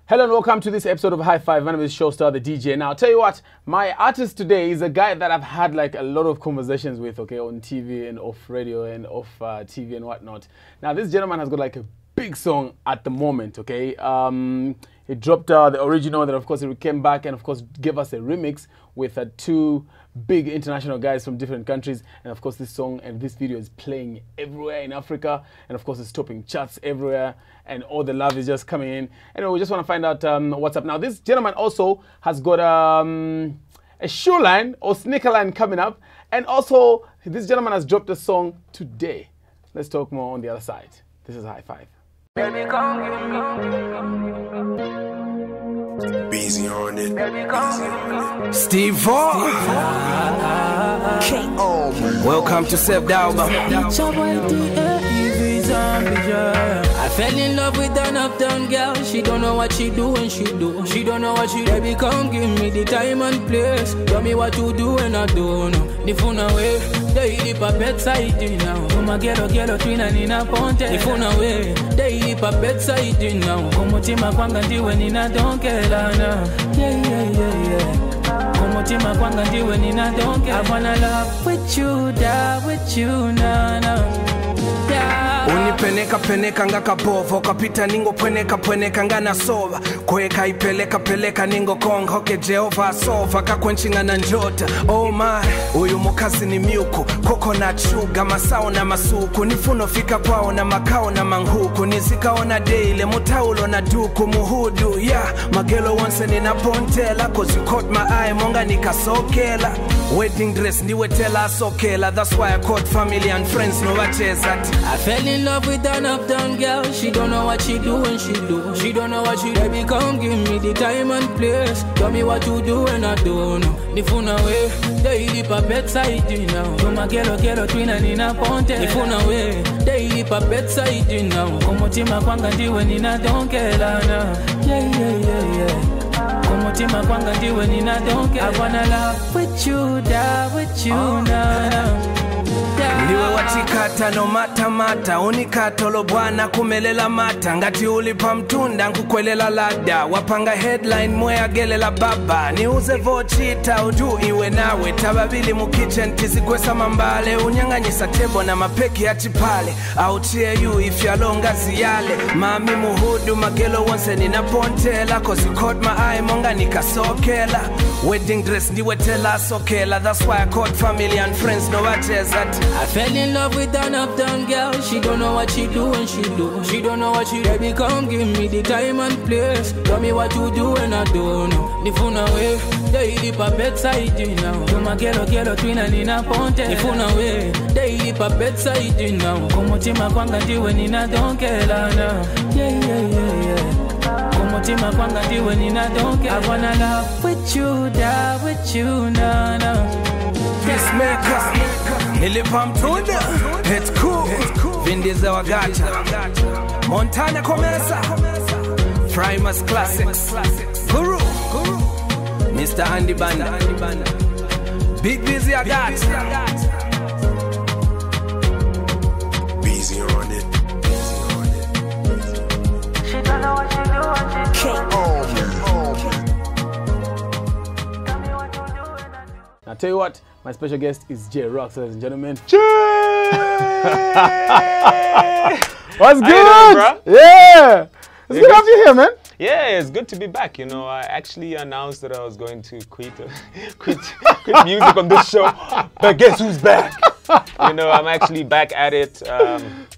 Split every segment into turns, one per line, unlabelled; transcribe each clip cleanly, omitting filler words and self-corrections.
Hello and welcome to this episode of High Five. My name is Showstar, the DJ. Now, I'll tell you what, my artist today is a guy that I've had like a lot of conversations with, okay, on TV and off radio and off TV and whatnot. Now, this gentleman has got like a big song at the moment, okay? He dropped the original, then of course he came back and of course gave us a remix with two big international guys from different countries, and of course this song and this video is playing everywhere in Africa, and of course it's topping charts everywhere, and all the love is just coming in. Anyway, we just want to find out what's up. Now, this gentleman also has got a shoe line or sneaker line coming up, and also this gentleman has dropped a song today. Let's talk more on the other side. This is High Five.
Baby, Busy on it.
Steve Welcome to Save Dalba.
I fell in love with an uptown girl. She don't know what she do when she do. She don't know what she do. Baby, come give me the time and place. Tell me what you do and I don't know. The phone away, they hit a bedside now. Come a ghetto twin and in a ponte. The phone away, they hit a bedside now. Come on, Tima Kwanga di when in a don't care now. Yeah. Come on, Tima Kwanga di when in a don't care. I wanna love with you, die with you now.
Unipeneka ngaka bovo kapita ningo pweneka ngana sova kweka ipeleka ningo konga hoke Jehova sova kakwenchinga na njota. Oh my, uyu mukazi ni myuku coconut sugar masao na masuku nifuno fika kwao na makao na manguku nizikaona daily mutaulo na duku muhudu yeah magelo once nina pontela cause you caught my eye monga nikasokela wedding dress niwe tela sokela. That's why I caught family and friends no watches that.
I fell in love with an uptown girl. She don't know what she do when she do. She don't know what she do. Baby, come give me the time and place. Tell me what you do and I don't know. The phone away, they hit a bedside now. Come a ghetto twin and in a ponte. The phone away, they hit a bedside now. Come on, Tima Kwanga di when in a don't care now. Yeah. Come on, Tima Kwanga di when in a don't care. I wanna love with you, die with you now.
Niwe watikata no mata unikatolo bwana kumelela mata ngati ulipa mtunda nkukwelela lada wapanga headline mwea gelela baba niuze vochita udu iwe nawe tababili mu kitchen tizigwesa mambale unyanganyisa tebo na mapeki atipale autie you if you longa ziyale mami muhudu magelo once nina pontela cause you caught my eye monga nikasokela wedding dress niwe tela sokela. That's why I caught family and friends no watches that.
I fell in love with an uptown girl. She don't know what she do when she do. She don't know what she do. Baby, come give me the time and place. Tell me what you do and I don't know. The phone away, they hit a bedside now. Come a ghetto twin and in a ponte. The phone away, they hit a bedside now. Come on, Tima Kwanga di when in a don't care now. Yeah. Come on, Tima Kwanga di when in a don't care. I wanna love with you, die with you now.
Peacemaker, nilipa mtunda, it's cool, Vindiza wagacha, Montana Komesa, Primus Classics, Guru, Mr. Andy Banda, Big Busy Agat,
Busy on it.
She don't know what she do.
Now, tell you what, my special guest is Jay Rox, ladies and gentlemen.
Jay!
What's good?
How you doing, bro?
Yeah! It's good to have you here, man.
Yeah, it's good to be back. You know, I actually announced that I was going to quit music on this show, but guess who's back? You know, I'm actually back at it.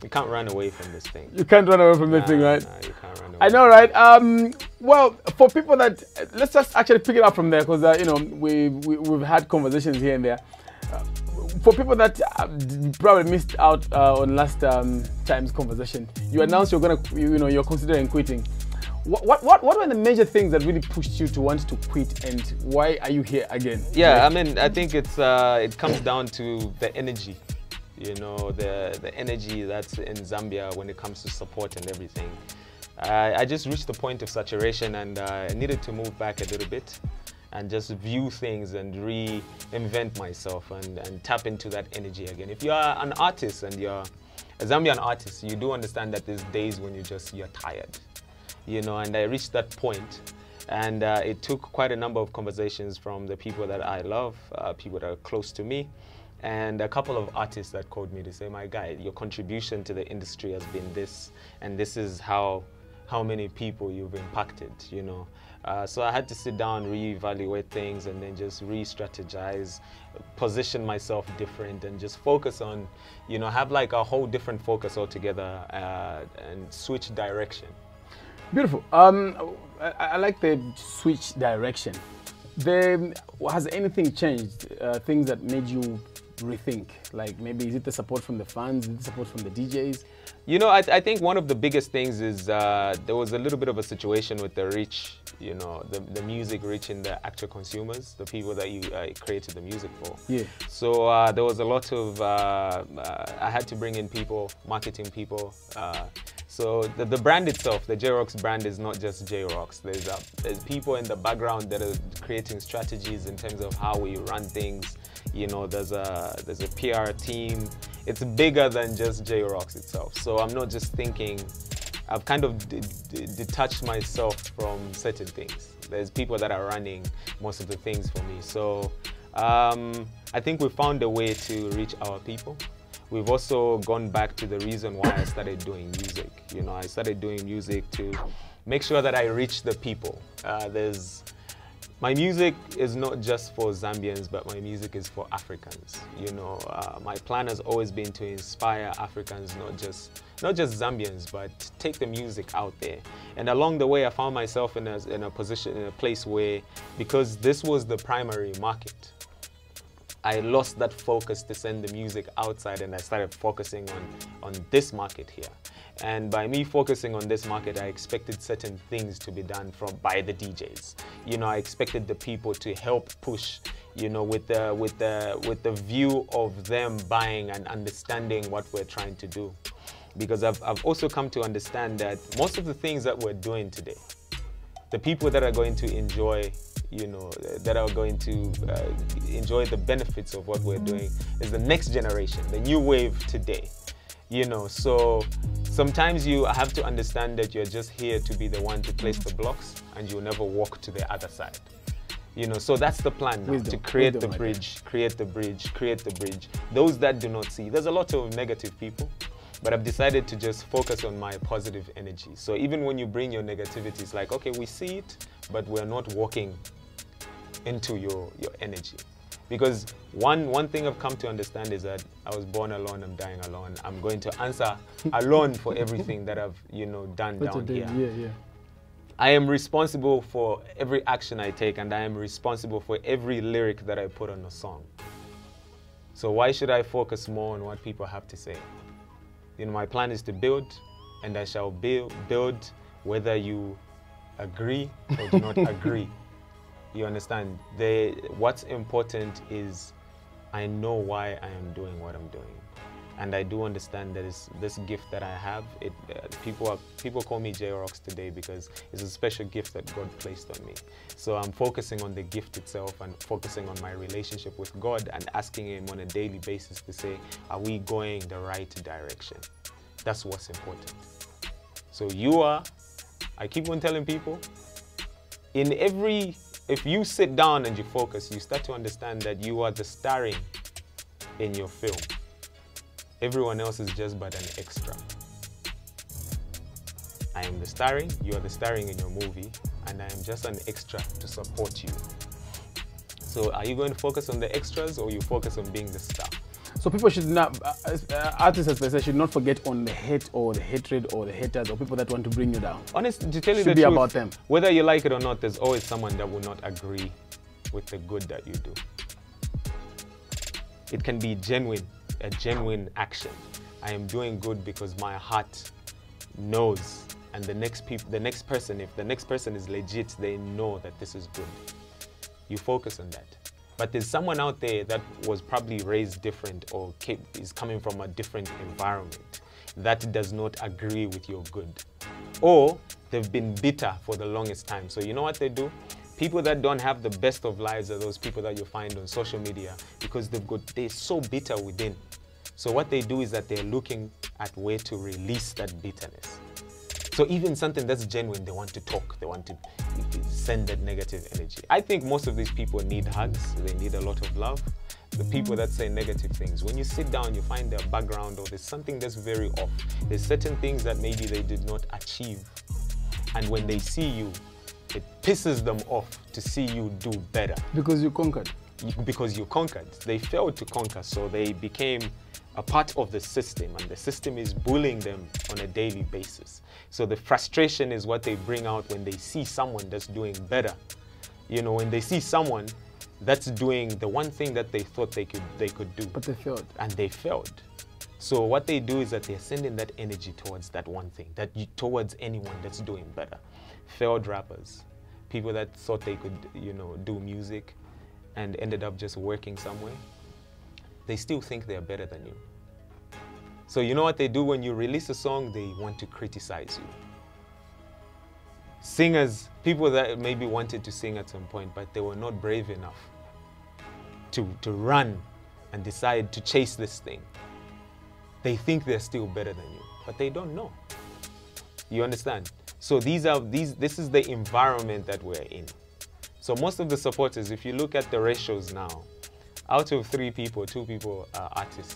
You can't run away from this thing.
You can't run away from this thing, right?
Nah, you can't run away.
I know, right? Well, for people that, let's just actually pick it up from there, because you know we've had conversations here and there. For people that probably missed out on last time's conversation, you announced you're considering quitting. What were the major things that really pushed you to want to quit, and why are you here again?
Yeah, I mean, I think it comes down to the energy. You know, the energy that's in Zambia when it comes to support and everything. I just reached the point of saturation, and I needed to move back a little bit and just view things and reinvent myself and tap into that energy again. If you are an artist and you're a Zambian artist, you do understand that there's days when you're tired. you know, and I reached that point. And it took quite a number of conversations from the people that I love, people that are close to me, and a couple of artists that called me to say, my guy, your contribution to the industry has been this, and this is how many people you've impacted, you know. So I had to sit down, reevaluate things, and then just re-strategize, position myself different, and just focus on, you know, have like a whole different focus altogether, and switch direction.
Beautiful. I like the switch direction. Has anything changed? Things that made you rethink? Like maybe is it the support from the fans? Is it the support from the DJs?
You know, I think one of the biggest things is there was a little bit of a situation with the reach, you know, the music reaching the actual consumers, the people that you created the music for.
Yeah.
So there was a lot of, I had to bring in people, marketing people. So the brand itself, the Jay Rox brand, is not just Jay Rox. There's people in the background that are creating strategies in terms of how we run things. You know, there's a PR team. It's bigger than just Jay Rox itself. So I'm not just thinking, I've kind of detached myself from certain things. There's people that are running most of the things for me. So I think we found a way to reach our people. We've also gone back to the reason why I started doing music. You know, I started doing music to make sure that I reach the people. My music is not just for Zambians, but my music is for Africans. You know, my plan has always been to inspire Africans, not just Zambians, but take the music out there. And along the way, I found myself in a place where, because this was the primary market, I lost that focus to send the music outside, and I started focusing on this market here. And by me focusing on this market, I expected certain things to be done by the DJs. You know, I expected the people to help push, you know, with the view of them buying and understanding what we're trying to do. Because I've also come to understand that most of the things that we're doing today, the people that are going to enjoy, you know, that are going to enjoy the benefits of what we're doing is the next generation, the new wave today. You know, so sometimes you have to understand that you're just here to be the one to place the blocks, and you'll never walk to the other side. You know, so that's the plan now, to create the bridge, create the bridge, create the bridge. Those that do not see, there's a lot of negative people, but I've decided to just focus on my positive energy. So even when you bring your negativity, it's like, okay, we see it, but we're not walking into your energy. Because one thing I've come to understand is that I was born alone, I'm dying alone. I'm going to answer alone for everything that I've, you know, done down here.
Yeah.
I am responsible for every action I take, and I am responsible for every lyric that I put on a song. So why should I focus more on what people have to say? You know, my plan is to build, and I shall build whether you agree or do not agree. You understand? What's important is I know why I am doing what I'm doing. And I do understand that this gift that I have, people call me Jay Rox today because it's a special gift that God placed on me. So I'm focusing on the gift itself and focusing on my relationship with God and asking Him on a daily basis to say, are we going the right direction? That's what's important. So I keep on telling people, if you sit down and you focus, you start to understand that you are the starring in your film. Everyone else is just but an extra. I am the starring, you are the starring in your movie, and I am just an extra to support you. So are you going to focus on the extras, or you focus on being the star?
So people should not, artists especially, should not forget on the hate or the hatred or the haters or people that want to bring you down.
Honestly, to tell you
the truth, should be about them.
Whether you like it or not, there's always someone that will not agree with the good that you do. It can be a genuine action. I am doing good because my heart knows, and the next person, if the next person is legit, they know that this is good. You focus on that. But there's someone out there that was probably raised different or is coming from a different environment that does not agree with your good. Or they've been bitter for the longest time. So you know what they do? People that don't have the best of lives are those people that you find on social media because they're so bitter within. So what they do is that they're looking at where to release that bitterness. So even something that's genuine, they want to talk, they want to send that negative energy. I think most of these people need hugs, they need a lot of love. The people that say negative things, when you sit down, you find their background or there's something that's very off. There's certain things that maybe they did not achieve. And when they see you, it pisses them off to see you do better.
Because you conquered.
Because you conquered. They failed to conquer, so they became a part of the system, and the system is bullying them on a daily basis. So the frustration is what they bring out when they see someone that's doing better. You know, when they see someone that's doing the one thing that they thought they could do.
But they failed.
And they failed. So what they do is that they're sending that energy towards that one thing, towards anyone that's doing better. Failed rappers, people that thought they could, you know, do music and ended up just working somewhere. They still think they're better than you. So you know what they do when you release a song? They want to criticize you. Singers, people that maybe wanted to sing at some point, but they were not brave enough to run and decide to chase this thing. They think they're still better than you, but they don't know. You understand? So this is the environment that we're in. So most of the supporters, if you look at the ratios now, out of 3 people, 2 people are artists.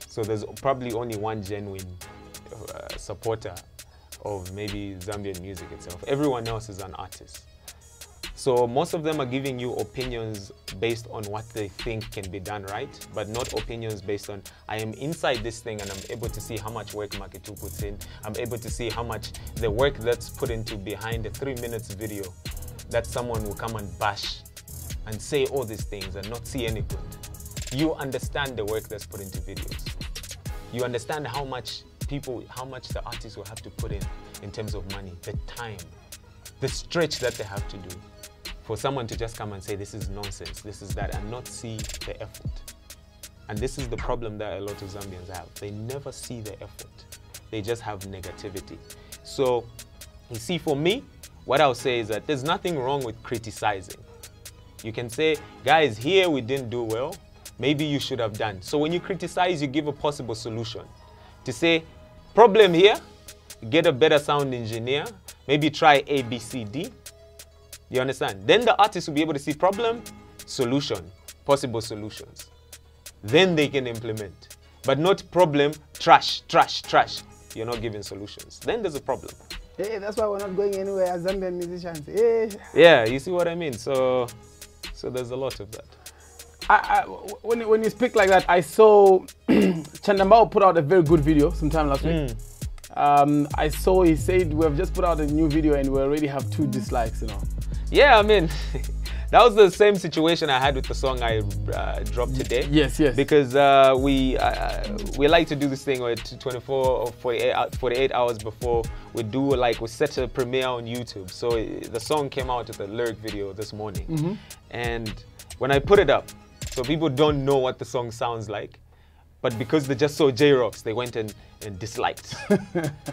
So there's probably only one genuine supporter of maybe Zambian music itself. Everyone else is an artist. So most of them are giving you opinions based on what they think can be done right, but not opinions based on, I am inside this thing and I'm able to see how much work Maketu puts in. I'm able to see how much the work that's put into behind a 3 minutes video that someone will come and bash and say all these things and not see any good. You understand the work that's put into videos. You understand how much the artists will have to put in terms of money, the time, the stretch that they have to do for someone to just come and say this is nonsense, this is that, and not see the effort. And this is the problem that a lot of Zambians have. They never see the effort. They just have negativity. So you see, for me, what I'll say is that there's nothing wrong with criticizing. You can say, guys, here we didn't do well. Maybe you should have done. So when you criticize, you give a possible solution. To say, problem here, get a better sound engineer, maybe try A, B, C, D. You understand? Then the artist will be able to see problem, solution, possible solutions. Then they can implement. But not problem, trash, trash, trash. You're not giving solutions. Then there's a problem.
Hey, that's why we're not going anywhere as Zambian musicians. Hey.
Yeah, you see what I mean? So there's a lot of that.
When you speak like that, I saw Chandambao put out a very good video sometime last week. I saw he said we have just put out a new video and we already have 2 dislikes, you know. Yeah, I mean, that was the same situation I had with the song I dropped today. Yes, yes. Because we like to do this thing where 24 or 48 hours before we set a premiere on YouTube. So the song came out with a lyric video this morning. And when I put it up, so people don't know what the song sounds like, but because they just saw Jay Rox, they went and disliked.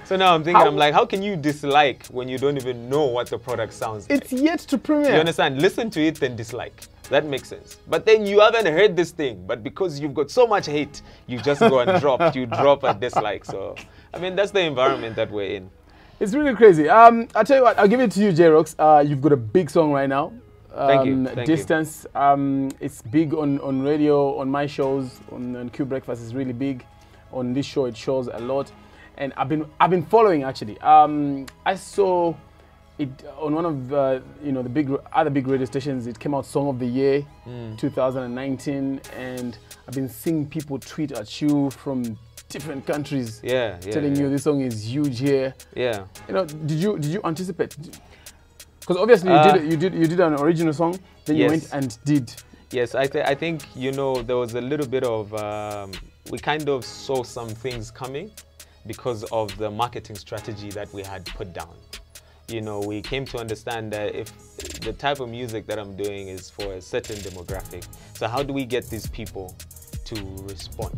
So now I'm thinking, I'm like, how can you dislike when you don't even know what the product sounds like? It's yet to premiere. You understand? Listen to it, then dislike. That makes sense. But then you haven't heard this thing, but because you've got so much hate, you just go and drop. You drop a dislike. So, I mean, that's the environment that we're in. It's really crazy. I'll tell you what, I'll give it to you, Jay Rox. You've got a big song right now. Thank you. Distance. It's big on radio, on my shows, on Q Breakfast. It's really big. On this show, it shows a lot, and I've been following actually. I saw it on one of the other big radio stations. It came out Song of the Year 2019, and I've been seeing people tweet at you from different countries, telling you this song is huge here. Yeah. You know, did you anticipate? Because obviously you did an original song, then you went and did. Yes, I think, you know, there was a little bit of, we kind of saw some things coming because of the marketing strategy that we had put down. You know, we came to understand that if the type of music that I'm doing is for a certain demographic, so how do we get these people to respond?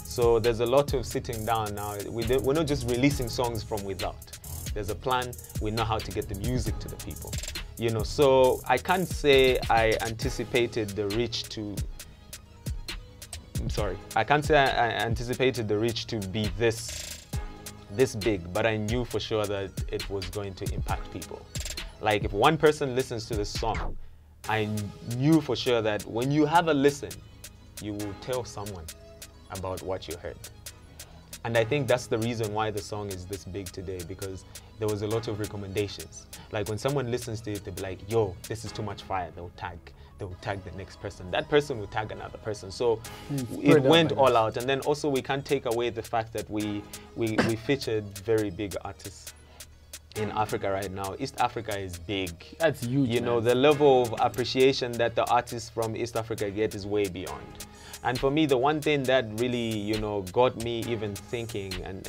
So there's a lot of sitting down now. We're not just releasing songs from without. There's a plan. We know how to get the music to the people. You know, so I can't say I anticipated the reach to. I can't say I anticipated the reach to be this
this big, but I knew for sure that it was going to impact people. Like if one person listens to this song, I knew for sure that when you have a listen, you will tell someone about what you heard. And I think that's the reason why the song is this big today, because there was a lot of recommendations. Like when someone listens to it, they'll be like, yo, this is too much fire. They'll tag the next person. That person will tag another person. So it went all out. And then also we can't take away the fact that we featured very big artists in Africa right now. East Africa is big.
That's huge.
You know, the level of appreciation that the artists from East Africa get is way beyond. And for me, the one thing that really, you know, got me even thinking and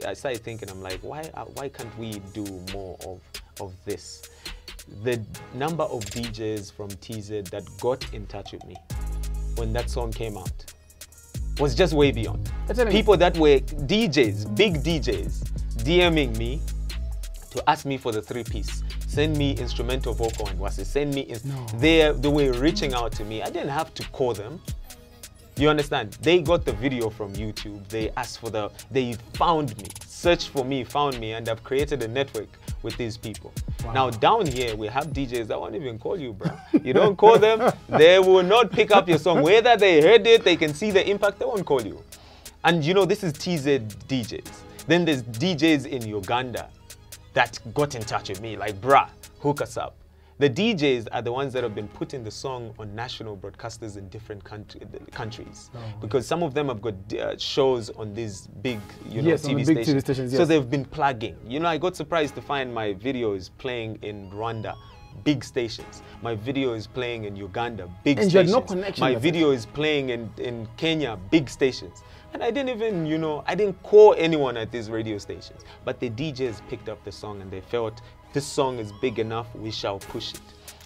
I started thinking, I'm like, why can't we do more of this? The number of DJs from TZ that got in touch with me when that song came out was just way beyond. People that were DJs, big DJs, DMing me to ask me for the 3-piece. Send me instrumental vocal and what's it? Send me, they were reaching out to me. I didn't have to call them. You understand? They got the video from YouTube. They asked for they found me, searched for me, found me, and I've created a network with these people. Wow. Now down here, we have DJs that won't even call you, bro. You don't call them, they will not pick up your song. Whether they heard it, they can see the impact, they won't call you. And you know, this is TZ DJs. Then there's DJs in Uganda that got in touch with me, like, bruh, hook us up. The DJs are the ones that have been putting the song on national broadcasters in different countries. Because some of them have got shows on these big, you know, TV stations. So they've been plugging. You know, I got surprised to find my videos playing in Rwanda, big stations. My video is playing in Uganda, big stations. You had no connection. My video is playing in Kenya, big stations. And I didn't even, you know, I didn't call anyone at these radio stations. But the DJs picked up the song and they felt, this song is big enough, we shall push it.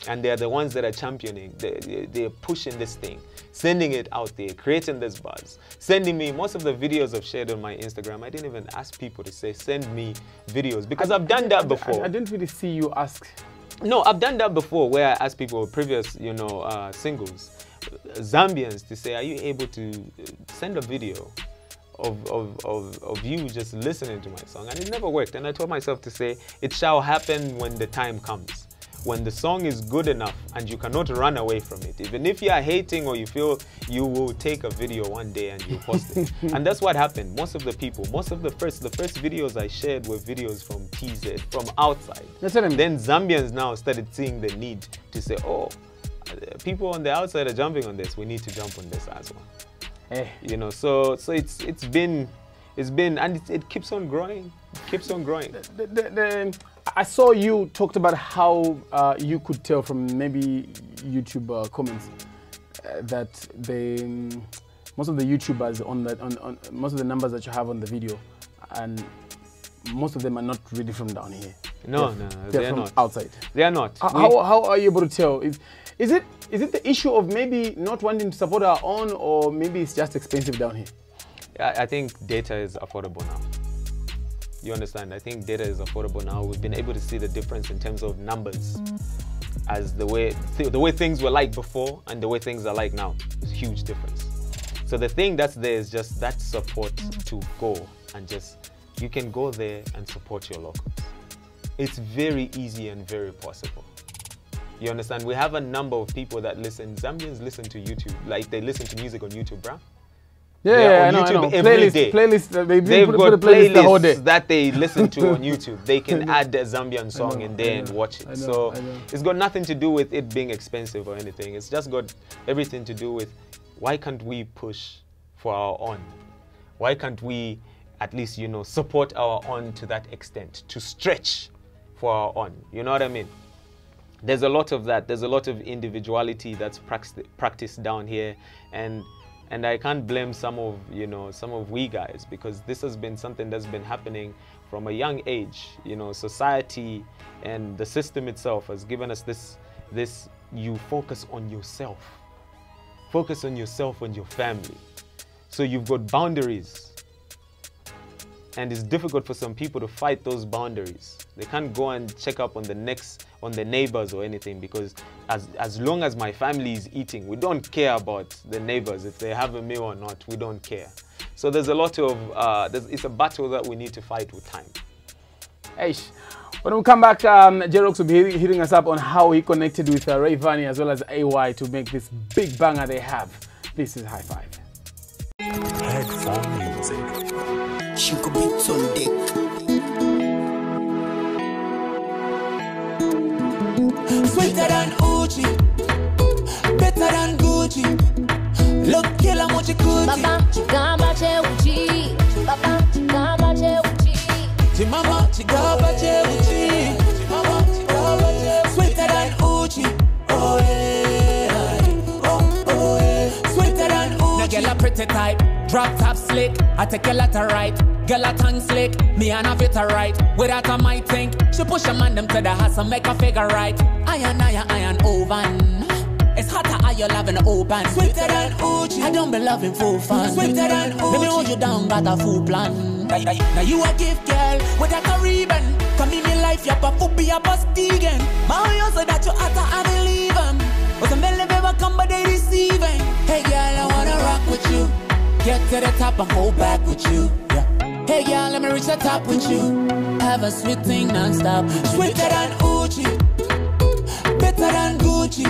And they're the ones that are championing, they're pushing this thing, sending it out there, creating this buzz, sending me, most of the videos I've shared on my Instagram, I didn't even ask people to say, send me videos, because I've done that before.
I didn't really see you ask.
No, I've done that before, where I asked people previous, you know, singles, Zambians, to say, are you able to send a video of you just listening to my song? And it never worked. And I told myself to say, it shall happen when the time comes. When the song is good enough and you cannot run away from it. Even if you are hating or you feel, you will take a video one day and you post it. And that's what happened. Most of the people, the first videos I shared were videos from TZ, from outside. Then Zambians now started seeing the need to say, oh, people on the outside are jumping on this. We need to jump on this as well. You know, so it's been, and it keeps on growing. It keeps on growing.
I saw you talked about how you could tell from maybe YouTube comments that most of the YouTubers on most of the numbers that you have on the video, and most of them are not really from down here.
No, they're
from
not
outside.
They are not.
How are you able to tell? Is it the issue of maybe not wanting to support our own, or maybe it's just expensive down here?
I think data is affordable now. You understand? I think data is affordable now. We've been able to see the difference in terms of numbers, as the way things were like before and the way things are like now. It's a huge difference. So the thing that's there is just that support to go and just, you can go there and support your locals. It's very easy and very possible. You understand? We have a number of people that listen. Zambians listen to YouTube, like they listen to music on YouTube, bruh.
Yeah, I know.
Every day.
They've
got playlists the whole day that they listen to on YouTube. They can add the Zambian song in there and watch it. So it's got nothing to do with it being expensive or anything. It's just got everything to do with, why can't we push for our own? Why can't we at least, you know, support our own to that extent, to stretch for our own? You know what I mean? There's a lot of that. There's a lot of individuality that's practiced down here, and I can't blame some of we guys, because this has been something that's been happening from a young age. You know, society and the system itself has given us this you focus on yourself. Focus on yourself and your family. So you've got boundaries. And it's difficult for some people to fight those boundaries. They can't go and check up on the neighbors or anything, because as long as my family is eating, we don't care about the neighbors. If they have a meal or not, we don't care. So there's a lot of, it's a battle that we need to fight with time.
Eish. When we come back, Jay Rox will be hitting us up on how he connected with Rayvani as well as AY to make this big banger they have. This is High Five.
Headphone music.
She could be on deck. Sweeter than Uchi, better than Gucci. Look, killer, what you could.
Papa, chigamba che uchi. Papa, chigamba che uchi.
Chimama, chigamba che uchi. Chimama, chigamba che. Sweeter than Uchi. Oh yeah, oh yeah. Sweeter than Uchi.
Now girl a pretty type, drop top slick. I take a lot of right. Girl a tongue slick, me and a fit a right. Without a might think, she push a man them to the house and make a figure right. Iron oven. It's hotter, are you loving the open?
Sweeter than Uchi.
I don't be loving full fun.
Sweeter than Uchi.
Let me hold you down, got a full plan.
Now you a gift girl with a Caribbean. Come in me life, you're a foot be a bust vegan. My you say that you hotter, I believe him. But some belly never come but they deceiving. Hey girl, I wanna rock with you. Get to the top and hold back with you. Yeah. Hey girl, let me reach the top with you.
Have a sweet thing non-stop.
Sweeter than Uchi, better than Gucci.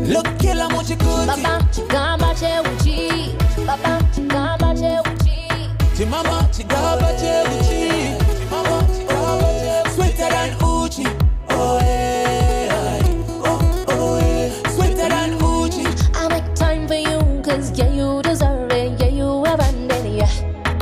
Look, killer, what you could.
Papa, chigamba che uchi. Papa, chigamba che uchi.
Chimama, chigamba che uchi. Chimama, chigamba che. Sweeter than Uchi. Oh yeah, oh yeah. Sweeter than Uchi.
I make time for you, cause yeah, you deserve it. Yeah, you have earned it, yeah.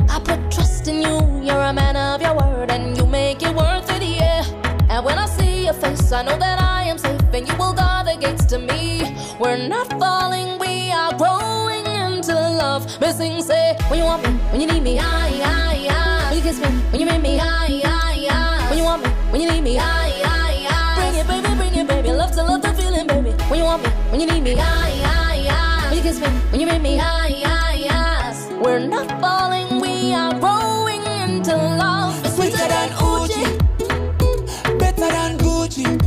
I put trust in you, you're a man of your word, and you make it worth it, yeah. And when I see your face, I know that I am safe, and you will guard the gates to me. We're not falling, we are growing into love. Missing say, when you want me, when you need me, when you kiss me, when you make me, when you want me, when you need me, bring it, baby, love to feeling, baby. When you want me, when you need me, when you kiss me, when you make me, we're not falling, we are growing into love.
Sweeter than Uchi, better than Gucci.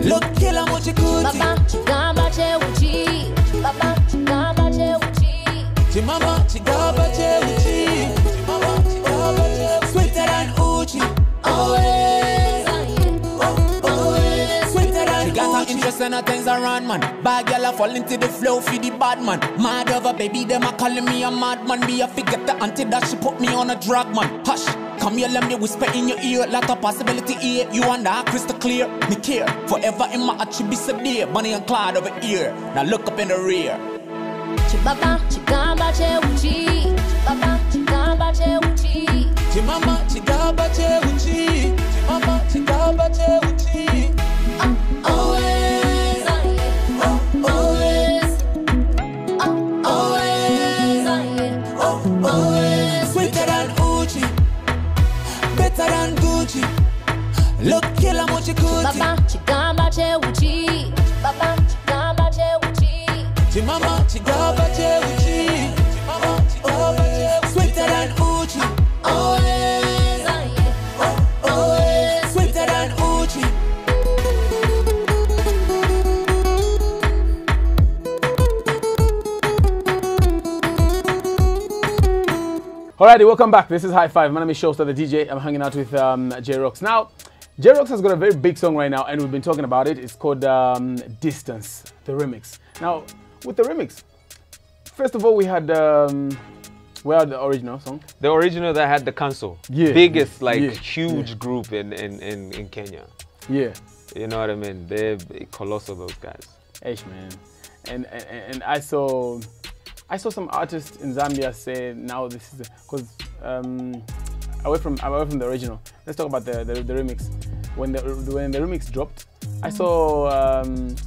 Look, killer, what you could.
Papa, chigamba che uchi. Papa, chigamba che uchi.
Chimama, chigamba che uchi. Chimama, chigamba che. Sweeter than Uchi.
Always, always.
Sweeter than
She got her
Uchi.
interest in her things around, man. Bad girl a fall into the flow for the bad man. Mad over baby, them a calling me a madman. Be a forget the auntie that she put me on a drag, man. Hush, come here, let me whisper in your ear. Lot of possibility here, you and I crystal clear. Me care, forever in my heart, she be so dear. Bonnie and Clyde over here, now look up in the rear.
Chibaba, chigamba che uchi. Chibaba, chigamba che uchi.
Chimama, chigamba che uchi. Chimama, chigamba che uchi.
Always, always, always, always.
Sweeter than Uchi, better than Gucci. Look, killer, what you could.
Papa, chigamba che uchi. Papa, chigamba che uchi.
Chimama, chigamba che uchi. Chimama, chigamba che. Sweeter than Uchi.
Always, always.
Sweeter than Uchi.
Alrighty, welcome back. This is High Five. My name is Showstar the DJ. I'm hanging out with Jay Rox. Now, Jay Rox has got a very big song right now, and we've been talking about it. It's called Distance, the remix. Now, with the remix, first of all, we had where the original song?
The original that had the council,
Yeah.
biggest
Yeah.
huge
Yeah.
group in Kenya.
Yeah.
You know what I mean? They're colossal, those guys.
Eish, man. And I saw some artists in Zambia say now this is because away from the original. Let's talk about the remix. When the remix dropped, I saw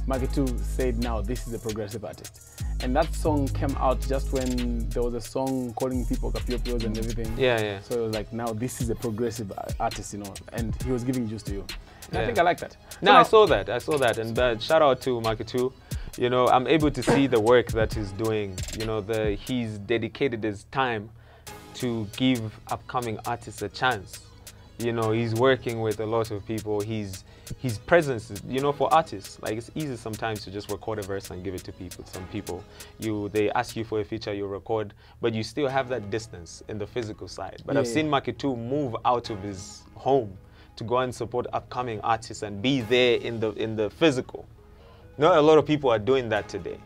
Market 2 said now this is a progressive artist. And that song came out just when there was a song calling people Kapiopos and everything.
Yeah, yeah.
So it was like, now this is a progressive artist, you know, and he was giving juice to you. And I
Yeah.
think I like that.
No,
So
I
now-
saw that, and shout out to Market 2. You know, I'm able to see the work that he's doing. You know, he's dedicated his time to give upcoming artists a chance. You know, he's working with a lot of people. He's his presence is, you know, for artists, like it's easy sometimes to just record a verse and give it to people. Some people, they ask you for a feature, you record, but you still have that distance in the physical side. But I've seen Makitu move out of his home to go and support upcoming artists and be there in the physical. Not a lot of people are doing that today.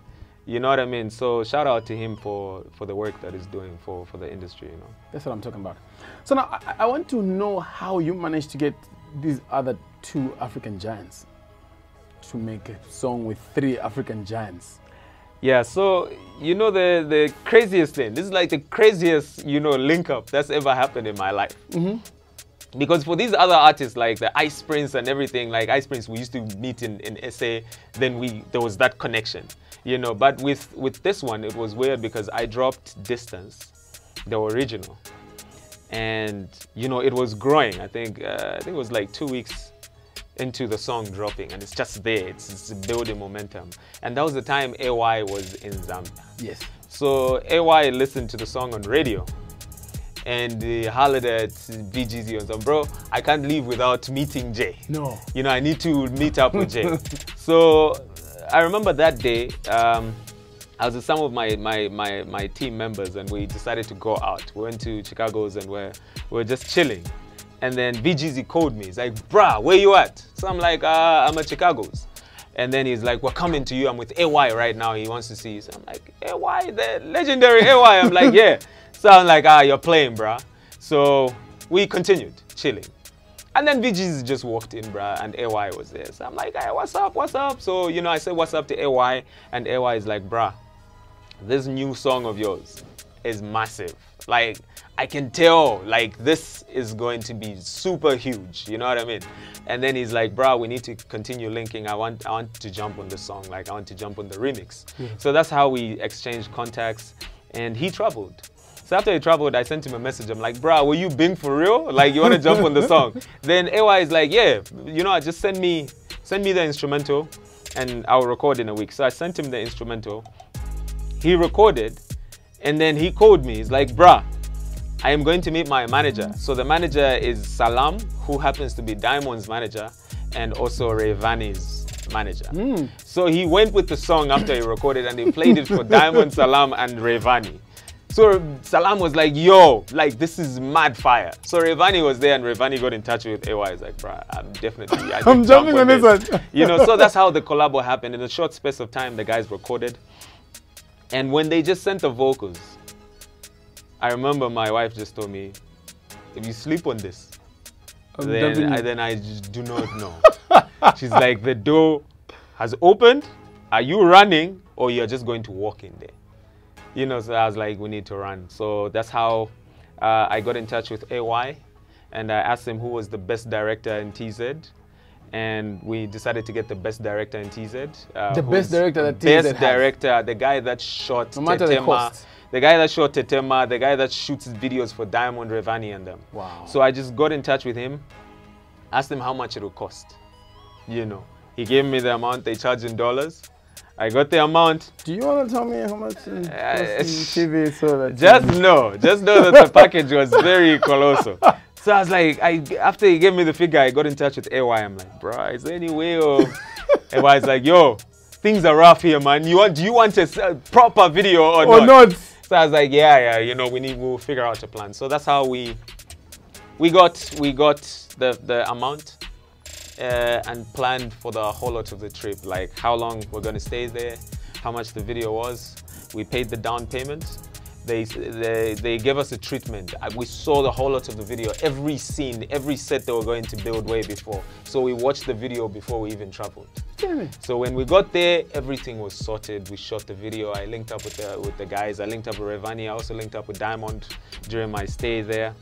You know what I mean? So shout out to him for the work that he's doing for the industry, you know.
That's what I'm talking about. So now I want to know how you managed to get these other 2 African giants to make a song with 3 African giants.
Yeah, so you know the craziest thing, this is like the craziest, you know, link up that's ever happened in my life. Because for these other artists like the Ice Prince and everything, like Ice Prince, we used to meet in SA, then there was that connection, you know. But with this one, it was weird because I dropped Distance, the original, and you know, it was growing. I think it was like 2 weeks into the song dropping, and it's just there, it's building momentum. And that was the time AY was in Zambia.
Yes.
So AY listened to the song on radio, and he hollered at BGZ and said, bro, I can't leave without meeting Jay.
No.
You know, I need to meet up with Jay. So I remember that day, I was with some of my team members, and we decided to go out. We went to Chicago's and we were just chilling. And then BGZ called me. He's like, bruh, where you at? So I'm like, I'm at Chicago's. And then he's like, we're coming to you. I'm with AY right now. He wants to see you. So I'm like, AY, the legendary AY. I'm like, yeah. So I'm like, you're playing, bruh. So we continued chilling. And then BGZ just walked in, bruh, and AY was there. So I'm like, hey, what's up, what's up? So, you know, I said, what's up to AY? And AY is like, bruh, this new song of yours is massive. Like, I can tell, like, this is going to be super huge, you know what I mean? And then he's like, bro, we need to continue linking. I want to jump on the song, like, I want to jump on the remix. So that's how we exchanged contacts, and he traveled. So after he traveled, I sent him a message. I'm like, bro, were you being for real? Like, you want to jump on the song? Then AY is like, yeah, you know, just send me the instrumental, and I'll record in a week. So I sent him the instrumental. He recorded, and then he called me. He's like, bruh, I am going to meet my manager. So the manager is Salam, who happens to be Diamond's manager, and also Rayvani's manager. So he went with the song after he recorded, and he played it for Diamond, Salam, and Rayvani. So Salam was like, yo, like, this is mad fire. So Rayvani was there, and Rayvani got in touch with AY. He's like, bruh, I'm jumping on this one. You know, so that's how the collabo happened. In a short space of time, the guys recorded. And when they just sent the vocals, I remember my wife just told me, if you sleep on this, then I just do not know. She's like, the door has opened. Are you running, or you're just going to walk in there? You know, so I was like, we need to run. So that's how I got in touch with AY, and I asked him who was the best director in TZ. And we decided to get the best director in TZ.
The best director that TZ
Best director, the guy that shot Tetema. The guy that shot Tetema, the guy that shoots videos for Diamond, Rayvani, and them.
Wow.
So I just got in touch with him, asked him how much it would cost. You know, he gave me the amount they charge in dollars. I got the amount.
Do you want to tell me how much it costs in TV so that
just know that the package was very colossal. So I was like, after he gave me the figure, I got in touch with AY. I'm like, bro, is there any way of... AY's like, yo, things are rough here, man. Do you want a proper video or not? So I was like, yeah, you know, we'll figure out a plan. So that's how we got the amount and planned for the whole lot of the trip, like how long we're gonna stay there, how much the video was. We paid the down payment. They gave us a treatment. We saw the whole lot of the video, every scene, every set they were going to build way before. So we watched the video before we even traveled. So when we got there, everything was sorted. We shot the video. I linked up with the guys. I linked up with Rayvani. I also linked up with Diamond during my stay there.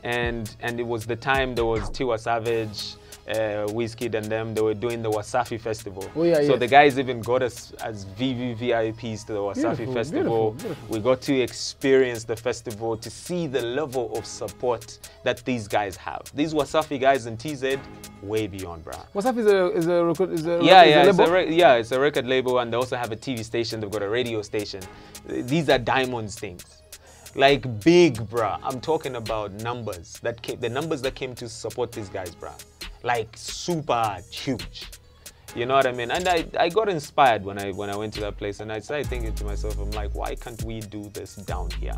And it was the time there was Tiwa Savage, Wizkid and them, they were doing the Wasafi Festival.
Oh, yeah,
so the guys even got us as VVVIPs to the Wasafi Festival. Beautiful. We got to experience the festival, to see the level of support that these guys have. These Wasafi guys in TZ, way beyond, bro.
Wasafi is a record
label? It's a record label, and they also have a TV station. They've got a radio station. These are Diamond's things. Like big, bruh. I'm talking about numbers that came, the numbers that came to support these guys, bruh. like super huge. You know what I mean? And I got inspired when I went to that place, and I started thinking to myself, I'm like, why can't we do this down here?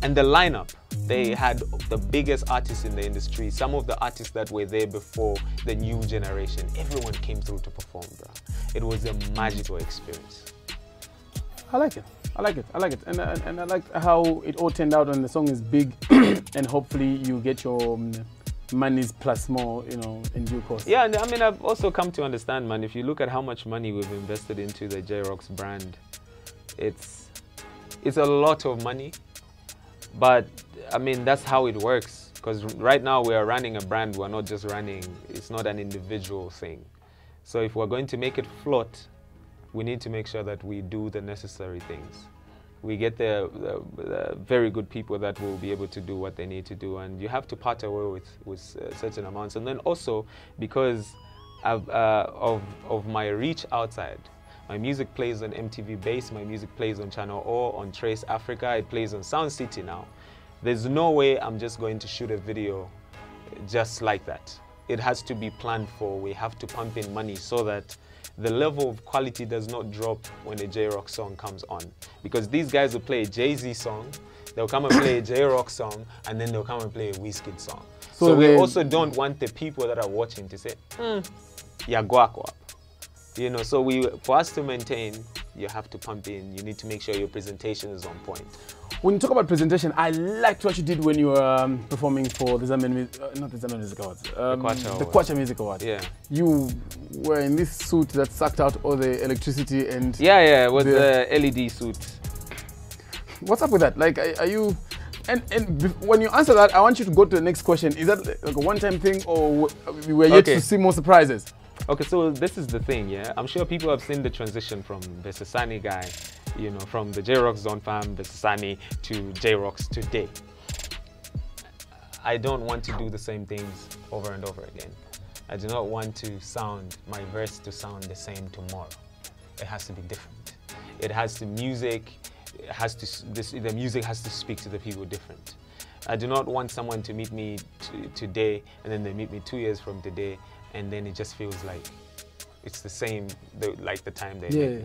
And the lineup, they had the biggest artists in the industry, some of the artists that were there before the new generation. Everyone came through to perform, bro. It was a magical experience.
I like it. I like it. I like it. And I like how it all turned out, and the song is big, and hopefully you get your monies plus more, you know, in due course.
Yeah, and I mean, I've also come to understand, man, if you look at how much money we've invested into the Jay Rox brand, it's a lot of money. But I mean, that's how it works, because right now we are running a brand. We're not just running, it's not an individual thing. So if we're going to make it float, we need to make sure that we do the necessary things. We get the very good people that will be able to do what they need to do, and you have to part away with certain amounts. And then also, because of my reach outside, my music plays on MTV Base, my music plays on Channel O, on Trace Africa, it plays on Sound City now. There's no way I'm just going to shoot a video just like that. It has to be planned for. We have to pump in money so that the level of quality does not drop when a Jay Rox song comes on. Because these guys will play a Jay-Z song, they'll come and play a Jay Rox song, and then they'll come and play a Wizkid song. So we also don't want the people that are watching to say, yeah, go up. You know, so for us to maintain, you have to pump in, you need to make sure your presentation is on point.
When you talk about presentation, I liked what you did when you were performing for the Zambian, not the Zambian Music Awards, the Kwacha Music Awards.
Yeah.
You were in this suit that sucked out all the electricity and...
Yeah, it was the LED suit.
What's up with that? Like, are you... And when you answer that, I want you to go to the next question. Is that like a one-time thing, or we're yet to see more surprises?
Okay, so this is the thing, yeah? I'm sure people have seen the transition from the Sasani guy, you know, from the Jay Rox Zone fam, the Sasani, to Jay Rox today. I don't want to do the same things over and over again. I do not want to sound, my verse to sound the same tomorrow. It has to be different. It has to, the music has to speak to the people different. I do not want someone to meet me today, and then they meet me 2 years from today, and then it just feels like it's the same, like the time they met me.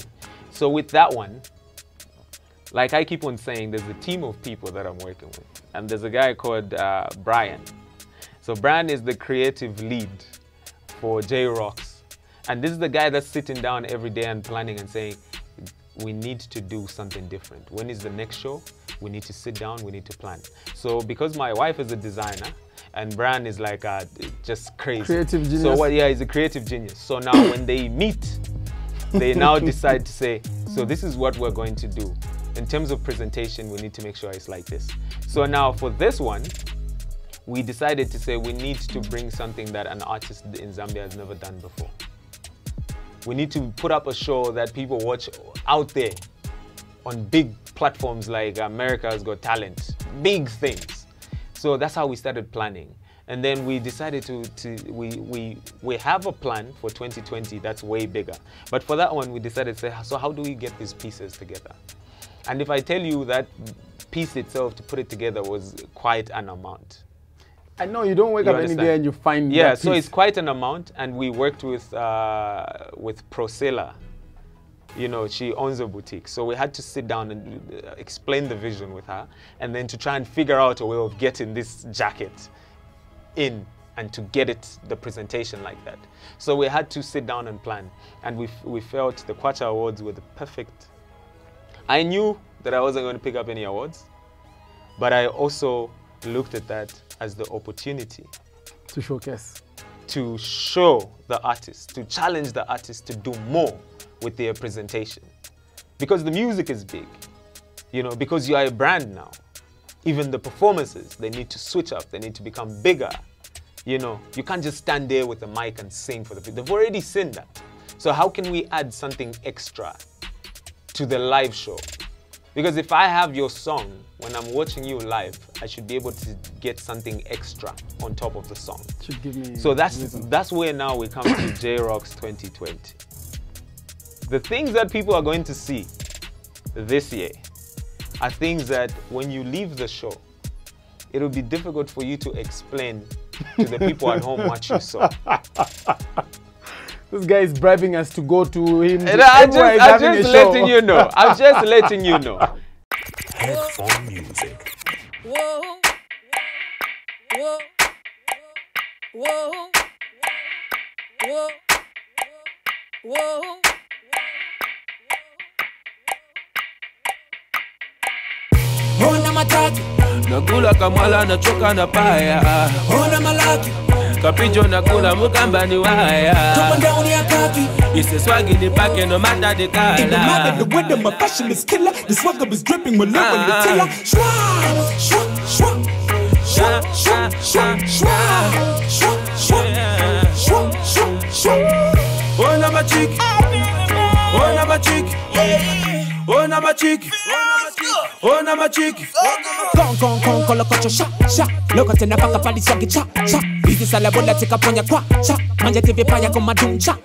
So with that one, like I keep on saying, there's a team of people that I'm working with. And there's a guy called Brian. So Brian is the creative lead for Jay Rox. And this is the guy that's sitting down every day and planning and saying, we need to do something different. When is the next show? We need to sit down, we need to plan. So because my wife is a designer, and Brian is like just crazy.
Creative genius.
So yeah, he's a creative genius. So now when they meet, they now decide to say, so this is what we're going to do. In terms of presentation, we need to make sure it's like this. So now for this one, we decided to say we need to bring something that an artist in Zambia has never done before. We need to put up a show that people watch out there on big platforms like America's Got Talent, big things. So that's how we started planning. And then we decided we have a plan for 2020 that's way bigger. But for that one, we decided to say, so how do we get these pieces together? And if I tell you that piece itself, to put it together, was quite an amount.
I know you don't wake up any day and you find
that
piece.
So it's quite an amount, and we worked with Prosela. You know, she owns a boutique. So we had to sit down and explain the vision with her, and then to try and figure out a way of getting this jacket in and to get it, the presentation like that. So we had to sit down and plan, and we felt the Kwacha Awards were the perfect. I knew that I wasn't going to pick up any awards, but I also looked at that as the opportunity
to showcase,
to show the artist, to challenge the artist to do more with their presentation. Because the music is big, you know, because you are a brand now. Even the performances, they need to switch up, they need to become bigger. You know, you can't just stand there with the mic and sing for the people. They've already seen that. So how can we add something extra to the live show? Because if I have your song, when I'm watching you live, I should be able to get something extra on top of the song.
Should give me
so that's where now we come to Jay Rox 2020. The things that people are going to see this year are things that when you leave the show, it'll be difficult for you to explain to the people at home what you saw.
This guy is bribing us to go to him.
I'm just letting you know. I'm just letting you know.
Headphone music.
Whoa. Whoa. Whoa. Whoa. Whoa.
Ona matatu,
Nakula kamwala nachoka na paya.
ona malaki,
Kapijo nakula mukamba ni waya.
top down ya kaki.
Ise swagi ni pake no matter the
In the matter,
color.
the weather, my fashion is killer. The swagger is dripping with love on the tail. Shwa, shwa, shwa, shwa, shwa, shwa, shwa, shwa, shwa, shwa, shwa, shwa.
Ona machik. Ona machik. Ona machik. Ona machik.
Con, colo cocho, sha. Loco te na paka pali swagi, cha. Hizi sala bola tika ponya kwa, cha. Manja TV paya kwa madum, cha.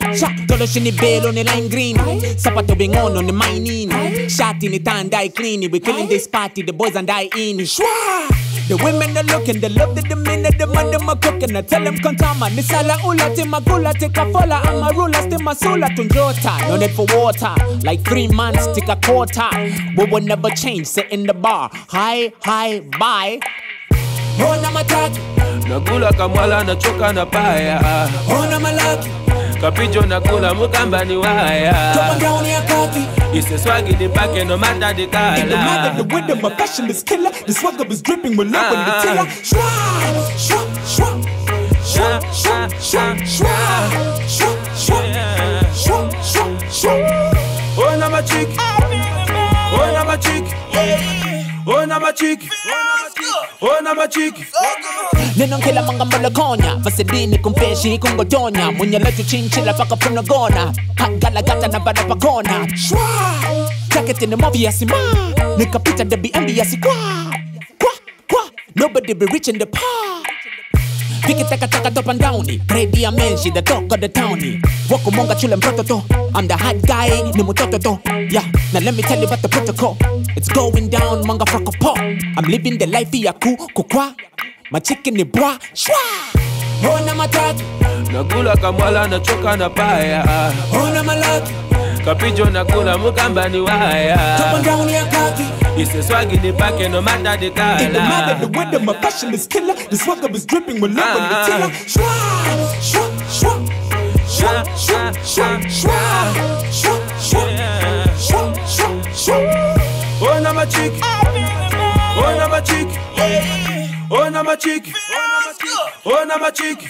Tolo shini belo ni lime green. Sapato bingono ni mainin. Shati ni tandai clean. We killing this party, the boys and I in. Shwa! The women are looking, they love the minute, the man them a cooking. I tell them kontama, ni sala ula tima gula tika fola. I'm a ruler, stima sula tunjota. No need for water, like 3 months, take a quarter. We will never change, sit in the bar. Hi, bye. Ona matatu,
Nakula kamwala nachoka na paya.
ona malaki,
Kapijo nakula mukamba ni waya.
top down ya kaki.
Ise swagi ni pake no matter the
In the matter, the
color.
weather, my fashion is killer. The swagger is dripping with love on the tail. Shwa, shwa, shwa, shwa, shwa, shwa, shwa, shwa, shwa, shwa, shwa.
Ona machik. Ona machik. Ona machik. Ona machik.
Neno kila manga molokonya Vaseline kumpeshi kungotonya Mwenye letu chinchila paka punogona Hagala gata na bada pakona Shwa Jacket in the movie ya sima Nikapita the BMB ya si kwa Nobody be rich in the park Viki taka top and downy Ready a menshi the talk of the towny Wako monga chule mproto to I'm the hot guy ni mutoto to Yeah, now let me tell you about the protocol It's going down manga frako pop I'm living the life ya kukwa My chicken ni bwa shwa Ona matatu
Nakula kamwala nachoka na paya.
Ona malaki
Kapijo nakula mukamba ni
Top
waya.
and down ya kaki
Ise swagi ni pake no matter the
In the matter, the
color.
weather, my fashion is killer. The swagger is dripping with love on the tail. Shwa, shwa, shwa, shwa, shwa, shwa, shwa, shwa, shwa, shwa, shwa.
Ona machik. Ona machik. Ona machik. Ona machik.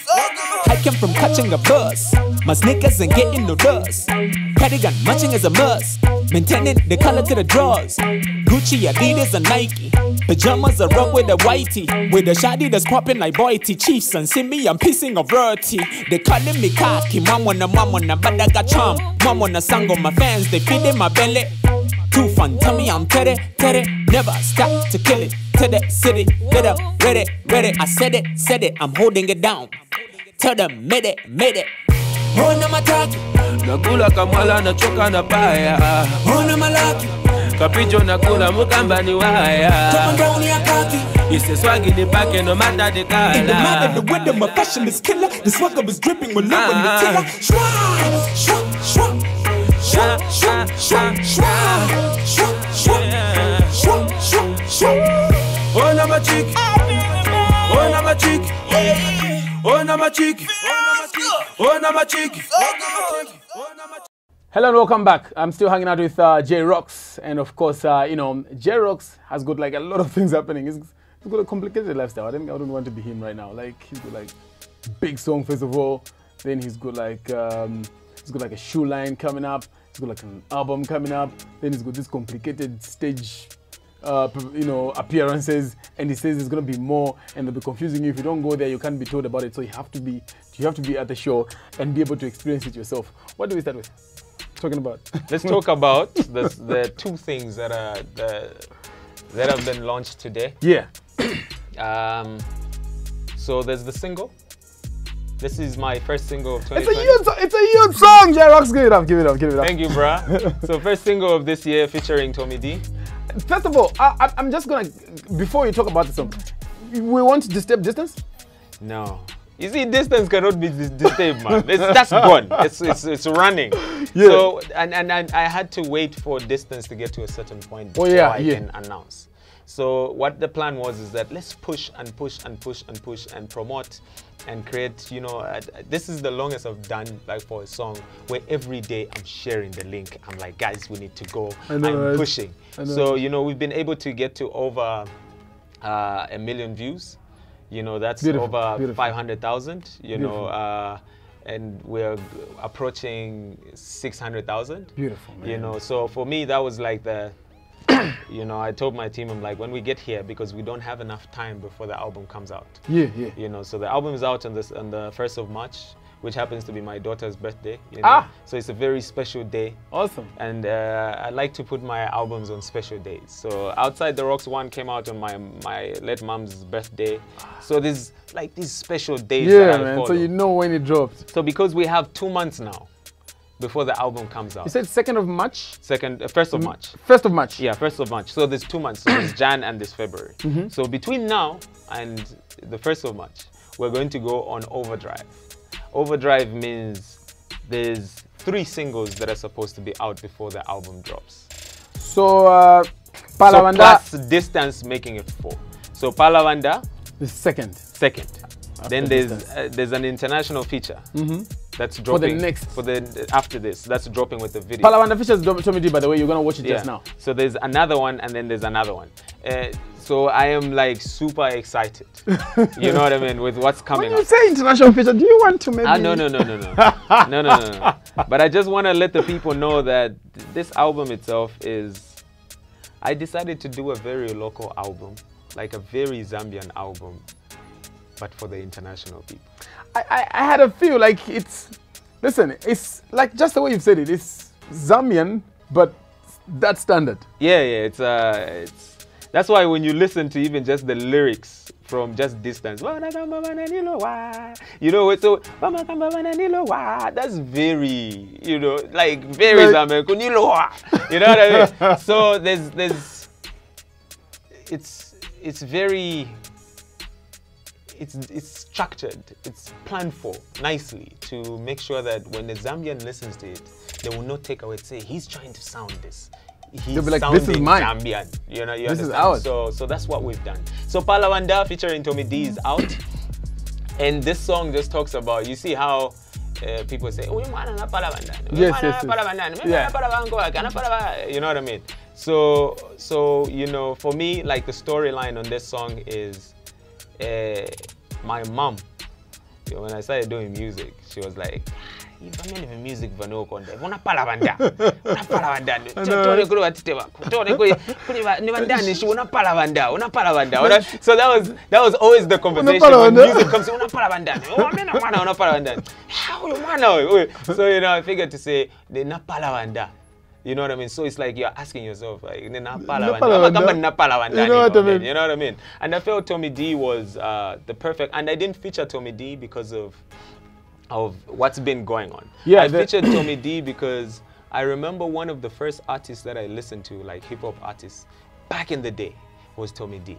I came from catching a bus. My sneakers ain't getting no dust. Cardigan matching as a must. Maintaining the color to the drawers. Gucci, Adidas, and Nike. Pajamas are rock with a whitey. With a shawty that's popping like Boity. Chiefs and see me, I'm pissing of royalty. They calling me cocky. Mama na badaga charm. Mama na sango, my fans, they feed in my belly. Too fun, tell me I'm tere. Never stop to kill it. To the city, get up, ready. I said it, I'm holding it down. Tell them, made it. Ona matatu,
Nakula kamwala nachoka na paya.
ona malaki,
Kapijo nakula mukamba ni
top
waya.
and down ya kaki.
Ise swagi ni pake no matter the
In the matter, the
color.
weather, my fashion is killer. The swagger is dripping with love on the tail. Shwa, shwa, shwa, shwa, shwa, shwa, shwa, shwa, shwa.
Ona machik. Ona machik. Ona machik. Ona machik.
Hello and welcome back. I'm still hanging out with Jay Rox, and of course, you know, Jay Rox has got like a lot of things happening. He's got a complicated lifestyle. I don't want to be him right now. Like he's got like big song first of all, then he's got like a shoe line coming up. He's got like an album coming up. Then he's got this complicated stage, you know, appearances, and he says there's gonna be more, and they'll be confusing you if you don't go there. You can't be told about it, so you have to be at the show and be able to experience it yourself. What do we start with? Talking about?
Let's talk about the 2 things that have been launched today.
Yeah.
So there's the single. This is my first single of 2020.
It's a huge song, Jay Rox. Give it up.
Thank you, bruh. So first single of this year featuring Tommy D.
First of all, I'm just gonna, before you talk about the song, we want to step distance.
No. You see, distance cannot be disturbed, man. That's gone. It's running. Yeah. So and I had to wait for distance to get to a certain point before I can announce. So what the plan was is that let's push and push and push and push and promote and create, you know, this is the longest I've done like for a song where every day I'm sharing the link. I'm like, guys, we need to go. I'm pushing. So, you know, we've been able to get to over 1 million views. You know, that's over 500,000, you know, and we're approaching 600,000. Beautiful, man. You know, so for me, that was like the, you know, I told my team, I'm like, when we get here, because we don't have enough time before the album comes out. You know, so the album is out on the 1st of March, which happens to be my daughter's birthday. You know? So it's a very special day. Awesome. And I like to put my albums on special days. So Outside the Rocks 1 came out on my late mom's birthday. So there's like these special days that I follow.
So you know when it dropped.
So because we have 2 months now before the album comes out.
You said 2nd of March?
1st of March.
1st of March?
Yeah, 1st of March. So there's 2 months. So there's Jan and this February. So between now and the 1st of March, we're going to go on overdrive. Overdrive means there's 3 singles that are supposed to be out before the album drops.
So, Palavanda.
So plus distance making it 4. So Palavanda.
The second.
Then there's an international feature. That's dropping after this. That's dropping with the video.
Palavanda features Tommy D, by the way. You're gonna watch it just now.
So there's another one, and then there's another one. So I am like super excited. You know what I mean, with what's coming
When you say international feature, do you want to maybe?
No. But I just want to let the people know that this album itself is. I decided to do a very local album, like a very Zambian album, but for the international people.
I had a feel like it's like just the way you've said it. It's Zambian, but that standard.
Yeah, it's that's why when you listen to even just the lyrics from just distance, you know, so that's very, you know, like very Zambian. You know what I mean? So it's very. It's structured, it's planned for nicely to make sure that when the Zambian listens to it, they will not take away and say, he's trying to sound this. He's
They'll be like,
sounding
this is mine.
Zambian. You know, you
this
understand?
Is ours.
So that's what we've done. So Palavanda featuring Tommy D is out. And this song just talks about, you see how people say, yes. You know what I mean? So you know, for me, like the storyline on this song is, my mom, when I started doing music, she was like, if I'm in music, so that was always the conversation when music comes. So you know, I figured to say you know what I mean? So it's like you're asking yourself, like, you know what I mean? And I felt Tommy D was the perfect, and I didn't feature Tommy D because of what's been going on. I featured Tommy D because I remember one of the first artists that I listened to, like hip-hop artists, back in the day, was Tommy D.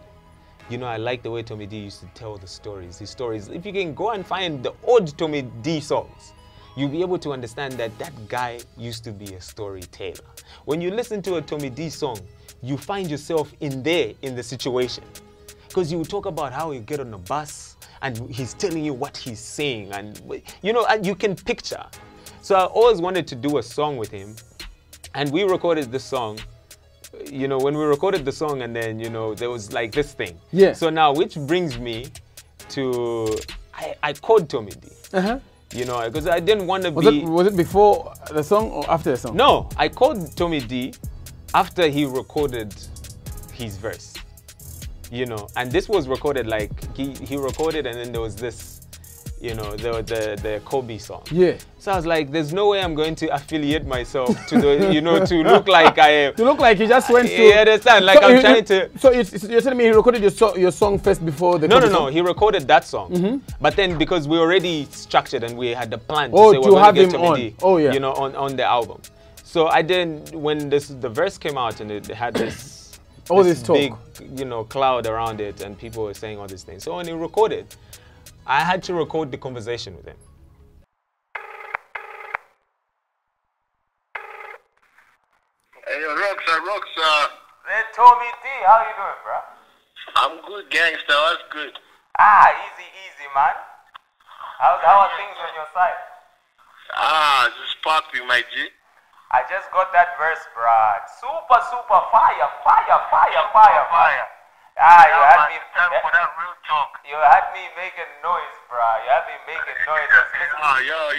You know, I like the way Tommy D used to tell the stories, his stories. If you can go and find the old Tommy D songs, you'll be able to understand that that guy used to be a storyteller. When you listen to a Tommy D song, you find yourself in the situation. Because you talk about how you get on a bus and he's telling you what he's saying, and you know, and you can picture. So I always wanted to do a song with him, and we recorded this song. You know, when we recorded the song, and then, you know, there was like this thing. Yeah. So now, which brings me to, I called Tommy D. You know, because I didn't want to be...
Was it before the song or after the song?
No, I called Tommy D after he recorded his verse. You know, and this was recorded like, he recorded, and then there was this, you know, the Kobe song. Yeah. So I was like, there's no way I'm going to affiliate myself to the, you know, to look like I am.
To look like you just went to...
You understand? Like, so I'm trying to...
So you're telling me he recorded your song first before the...
No, he recorded that song. But then because we already structured and we had the plan to say we're going to get Tommy D, you know, on the album. So I didn't, when the verse came out and it had this...
this
big, you know, cloud around it, and people were saying all these things. So when he recorded, I had to record the conversation with him.
Hey, yo, ROXA.
Hey, Tommy D, how you doing, bro?
I'm good, gangster. What's good?
Easy, man. How are things on your side?
Just popping, my G.
I just got that verse, bruh. Super fire. You had me.
Time for that real talk.
You had me making noise, bruh. You had me making noise.
Yo.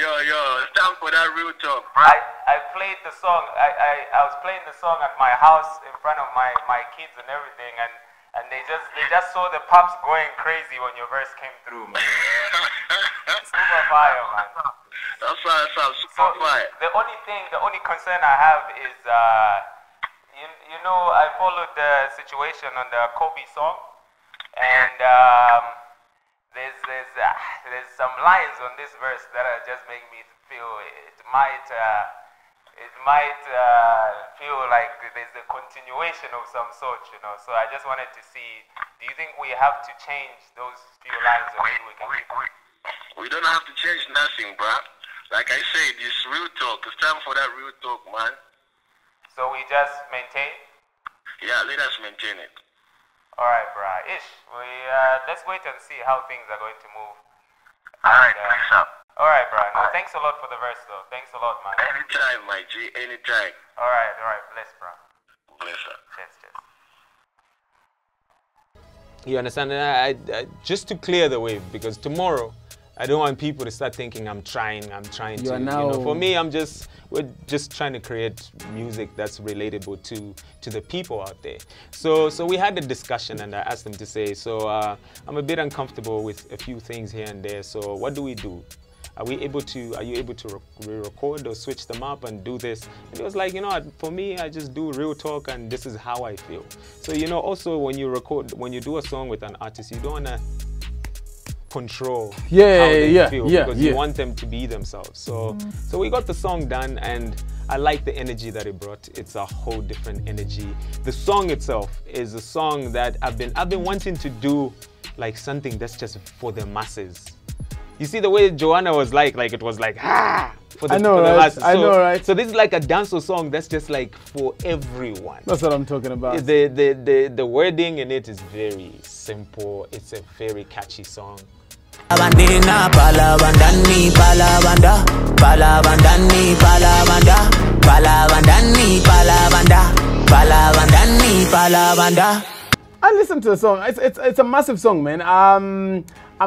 It's time for that real talk, bro.
I played the song. I was playing the song at my house in front of my kids and everything, and they just saw the pops going crazy when your verse came through, man. Super fire, man.
That's why it sounds super fire.
The only concern I have is, you know, I followed the situation on the Kobe song, and there's some lines on this verse that are just make me feel it might feel like there's a continuation of some sort, you know. So I just wanted to see, do you think we have to change those few lines, or maybe we can keep them?
We don't have to change nothing, bro. Like I said, it's real talk. It's time for that real talk, man.
So we just maintain?
Yeah, let us maintain it.
Alright, bro. Let's wait and see how things are going to move.
Alright, thanks up.
Alright, bro. No, thanks a lot for the verse, though. Thanks a lot, man.
Anytime, my G. Anytime.
Alright. Bless, bro.
Bless her.
Cheers.
You understand? Just to clear the way, because tomorrow, I don't want people to start thinking I'm trying to. You know, for me, we're just trying to create music that's relatable to the people out there. So we had a discussion, and I asked them to say, I'm a bit uncomfortable with a few things here and there. So what do we do? Are you able to re-record or switch them up and do this? And it was like, you know what, for me, I just do real talk, and this is how I feel. So, you know, also when you do a song with an artist, you don't want to control how they feel, because you want them to be themselves. So we got the song done, and I like the energy that it brought. It's a whole different energy. The song itself is a song that I've been wanting to do, like something that's just for the masses. You see the way Joanna was like it was like, for the masses.
I know, right?
So this is like a dancehall song that's just like for everyone.
That's what I'm talking about.
The wording in it is very simple. It's a very catchy song.
I listened to the song. It's a massive song, man. I'm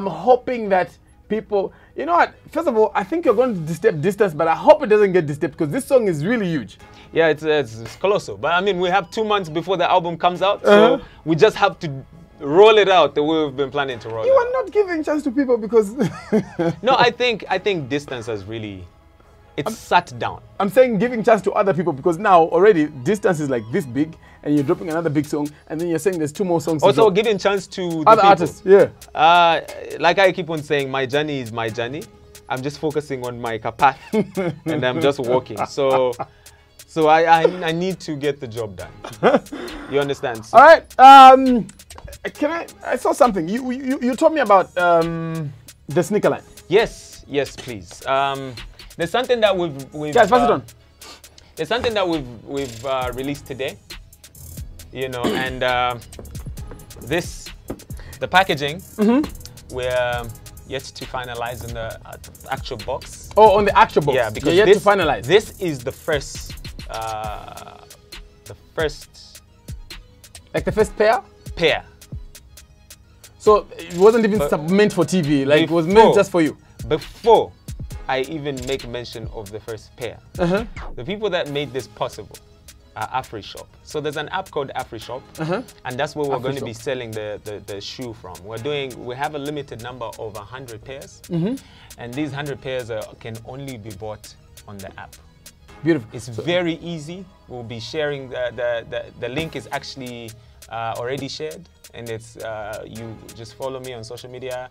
hoping that people, you know what, first of all, I think you're going to disturb distance, but I hope it doesn't get disturbed, because this song is really huge.
Yeah, it's colossal. But I mean, we have 2 months before the album comes out, so we just have to roll it out the way we've been planning to roll it.
You are not giving chance to people because...
No, I think distance has really... It's sat down. I'm
saying giving chance to other people, because now already distance is like this big, and you're dropping another big song, and then you're saying there's 2 more songs
also
to drop.
Giving chance to
other artists, yeah.
Like I keep on saying, my journey is my journey. I'm just focusing on my path, and I'm just walking. So I need to get the job done. You understand? So,
all right. I saw something. You told me about the sneaker line.
Yes, please. There's something that we've
guys, pass it on.
There's something that we've released today, you know, and the packaging, we're yet to finalize in the actual box.
Oh, on the actual box.
Yeah, because
you're yet to finalize.
This is the first,
like the first pair. So it wasn't even meant for TV. Like it was meant just for you.
Before I even make mention of the first pair, the people that made this possible are AfriShop. So there's an app called AfriShop, and that's where we're going to be selling the shoe from. We have a limited number of 100 pairs, and these 100 pairs can only be bought on the app.
Beautiful.
It's very easy. We'll be sharing the link is actually already shared, and it's you just follow me on social media,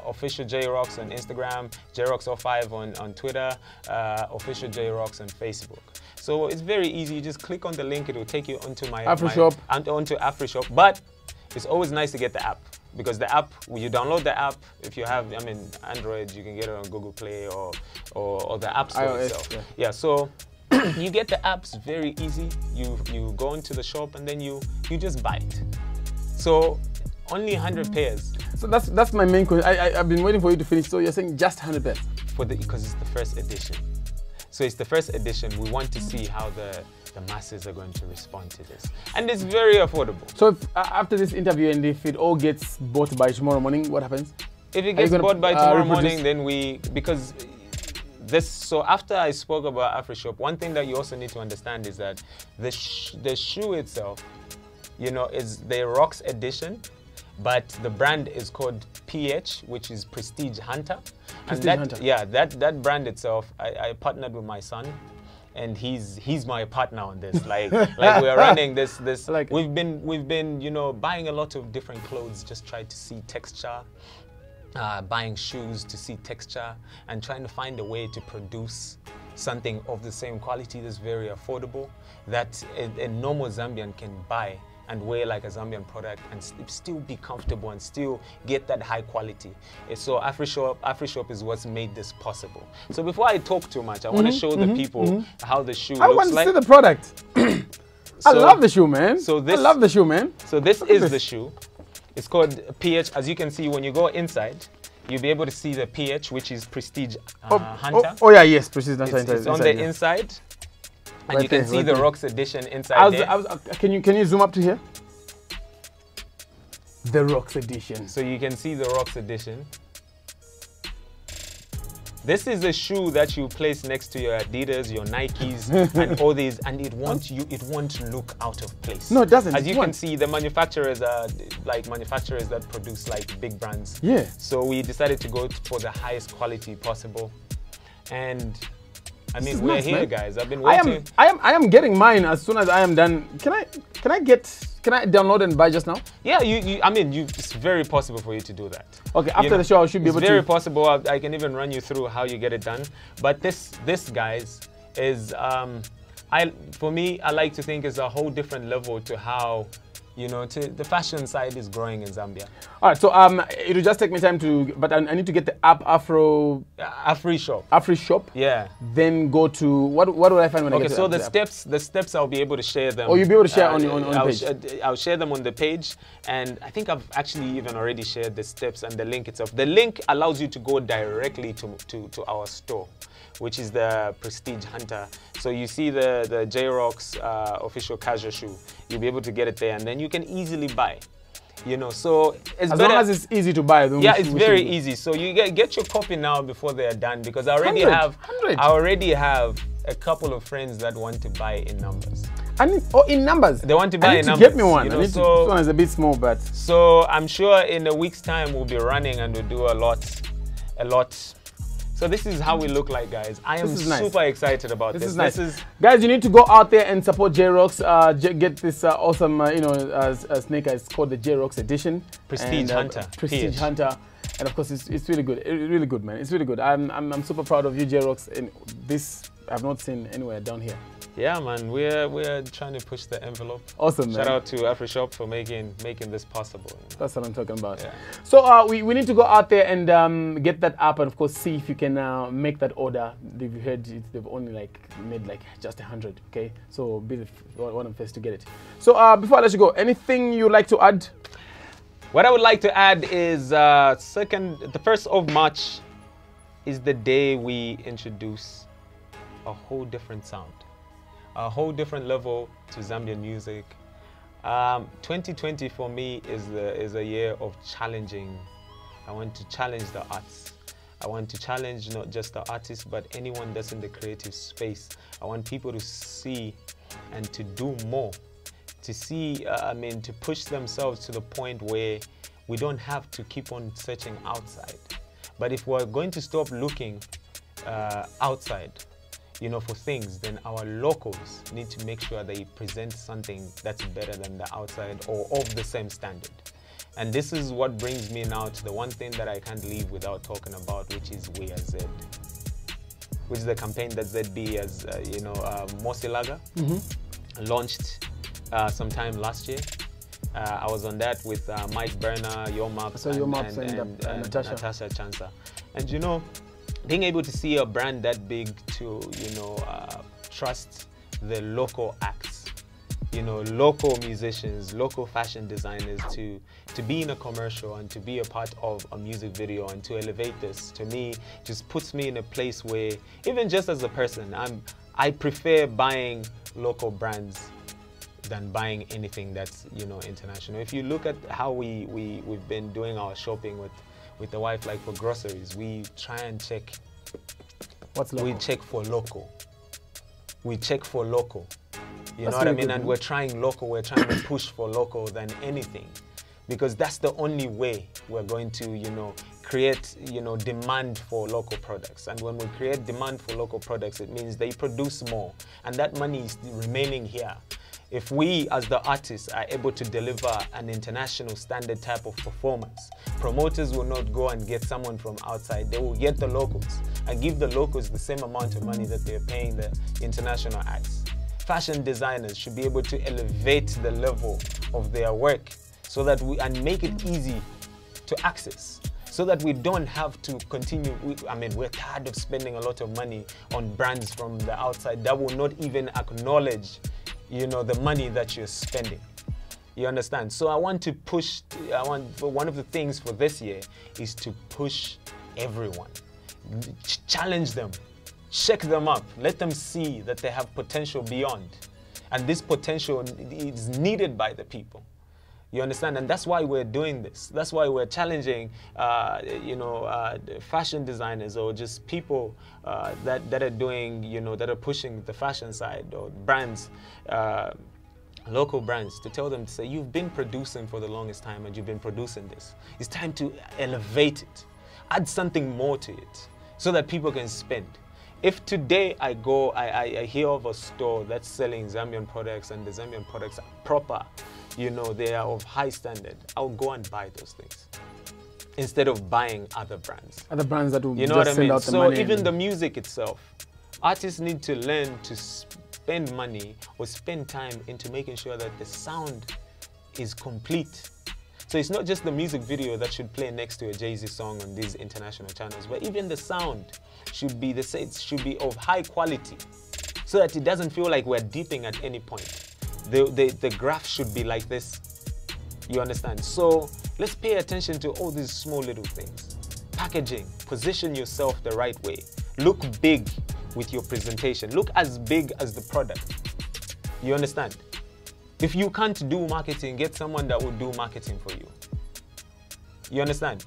official Jay Rox on Instagram, Jay Rox 05 on Twitter, official Jay Rox on Facebook. So it's very easy. You just click on the link. It will take you onto my
AfriShop.
onto AfriShop. But it's always nice to get the app. because the app, you download the app. If you have, I mean, Android, you can get it on Google Play or the App Store
iOS,
itself.
yeah.
Yeah, so you get the apps very easy. You go into the shop and then you just buy it. So only 100 pairs.
So that's my main question. I've been waiting for you to finish. So you're saying just 100 pairs?
Because it's the first edition. So it's the first edition. We want to see how the masses are going to respond to this. And it's very affordable.
So if, after this interview, and if it all gets bought by tomorrow morning, what happens?
If it gets bought by tomorrow morning, then so after I spoke about AfriShop, one thing that you also need to understand is that the shoe itself, you know, is the ROXA edition, but the brand is called PH, which is Prestige Hunter. Yeah, that brand itself, I partnered with my son, and he's my partner on this. Like we're running this. Like, we've been you know, buying a lot of different clothes, just try to see texture. Buying shoes to see texture and trying to find a way to produce something of the same quality that's very affordable, that a normal Zambian can buy and wear like a Zambian product and still be comfortable and still get that high quality. So AfriShop is what's made this possible. So before I talk too much, I want to show the people how the shoe looks like.
I want to see the product. I love the shoe, man.
I
love the shoe, man.
So this is the shoe. It's called PH. As you can see, when you go inside, you'll be able to see the PH, which is Prestige Hunter.
Oh yeah, yes, Prestige Hunter.
It's on the inside, and right you can see the ROXA edition inside there.
Can you zoom up to here? The ROXA edition.
So you can see the ROXA edition. This is a shoe that you place next to your Adidas, your Nikes, and all these, and it won't look out of place.
No, it doesn't.
As you can see, the manufacturers are like manufacturers that produce like big brands.
Yeah.
So we decided to go for the highest quality possible, and I mean, we're nice, here, man. Guys. I've been waiting.
I am getting mine as soon as I am done. Can I download and buy just now? Yeah,
it's very possible for you to do that.
Okay, after the show I should be able to.
It's very possible. I can even run you through how you get it done. But this guys, is for me, I like to think is a whole different level to how, you know, the fashion side is growing in Zambia.
All right, so it'll just take me time but I need to get the app AfriShop. AfriShop.
Yeah.
Then go to what do I find when I get to
the steps I'll be able to share them.
Oh, you'll be able to share on the page.
I'll share them on the page, and I think I've actually even already shared the steps and the link itself. The link allows you to go directly to our store, which is the Prestige Hunter. So you see the Jay Rox official casual shoe. You'll be able to get it there, and then you can easily buy. You know, so it's
as long as it's easy to buy.
Yeah, it's very easy. So you get your copy now before they are done, because I already have a couple of friends that want to buy in numbers.
In numbers?
They want to buy in numbers.
Get me one. You know, this one is a bit small, but.
So I'm sure in a week's time we'll be running and we'll do a lot. So this is how we look like, guys. I am super excited about this.
This is nice. Guys, you need to go out there and support Jay Rox. Get this awesome, sneaker. It's called the Jay Rox edition.
Prestige Hunter.
Prestige Hunter. And of course, it's really good. It's really good, man. It's really good. I'm super proud of you, Jay Rox. And this I've not seen anywhere down here.
Yeah, man. We're trying to push the envelope.
Awesome, man.
Shout out to AfriShop for making this possible. You know?
That's what I'm talking about. Yeah. So we need to go out there and get that app, and of course see if you can make that order. They've heard they've only made just 100. Okay, so be one of the first to get it. So before I let you go, anything you like to add?
What I would like to add is the 1st of March is the day we introduce a whole different sound. A whole different level to Zambian music. 2020 for me is a year of challenging. I want to challenge the arts. I want to challenge not just the artists, but anyone that's in the creative space. I want people to see and to do more. To see, to push themselves to the point where we don't have to keep on searching outside. But if we're going to stop looking outside, you know, for things, then our locals need to make sure they present something that's better than the outside or of the same standard. And this is what brings me now to the one thing that I can't leave without talking about, which is We Are Z, which is the campaign that ZB, as Mosilaga, launched sometime last year. I was on that with Mike Berner, Yo Maps, and Natasha Chansa. And you know, being able to see a brand that big to, you know, trust the local acts, you know, local musicians, local fashion designers to be in a commercial and to be a part of a music video and to elevate this, to me, just puts me in a place where, even just as a person, I prefer buying local brands than buying anything that's, you know, international. If you look at how we've been doing our shopping with the wife, like for groceries, we try and check.
What's local?
We check for local. We check for local. You know what I mean? And we're trying local. We're trying to push for local than anything, because that's the only way we're going to, you know, create, you know, demand for local products. And when we create demand for local products, it means they produce more, and that money is remaining here. If we, as the artists, are able to deliver an international standard type of performance, promoters will not go and get someone from outside. They will get the locals and give the locals the same amount of money that they're paying the international acts. Fashion designers should be able to elevate the level of their work so that and make it easy to access, so that we don't have to continue. I mean, we're tired of spending a lot of money on brands from the outside that will not even acknowledge, you know, the money that you're spending. You understand? So I want to push, one of the things for this year is to push everyone. Challenge them, shake them up, let them see that they have potential beyond. And this potential is needed by the people. You understand? And that's why we're doing this. That's why we're challenging, you know, fashion designers or just people that are doing, you know, that are pushing the fashion side, or brands, local brands, to tell them to say, you've been producing for the longest time and you've been producing this. It's time to elevate it, add something more to it so that people can spend. If today I go, I hear of a store that's selling Zambian products and the Zambian products are proper, you know, they are of high standard, I'll go and buy those things instead of buying other brands.
Other brands that will,
you know,
just
what I
send
mean?
out the
so
money.
Even the music itself, artists need to learn to spend money or spend time into making sure that the sound is complete. So it's not just the music video that should play next to a Jay-Z song on these international channels, but even the sound should be it should be of high quality, so that it doesn't feel like we're dipping at any point. The graph should be like this. You understand? So let's pay attention to all these small little things. Packaging, position yourself the right way. Look big with your presentation. Look as big as the product. You understand? If you can't do marketing, get someone that will do marketing for you. You understand?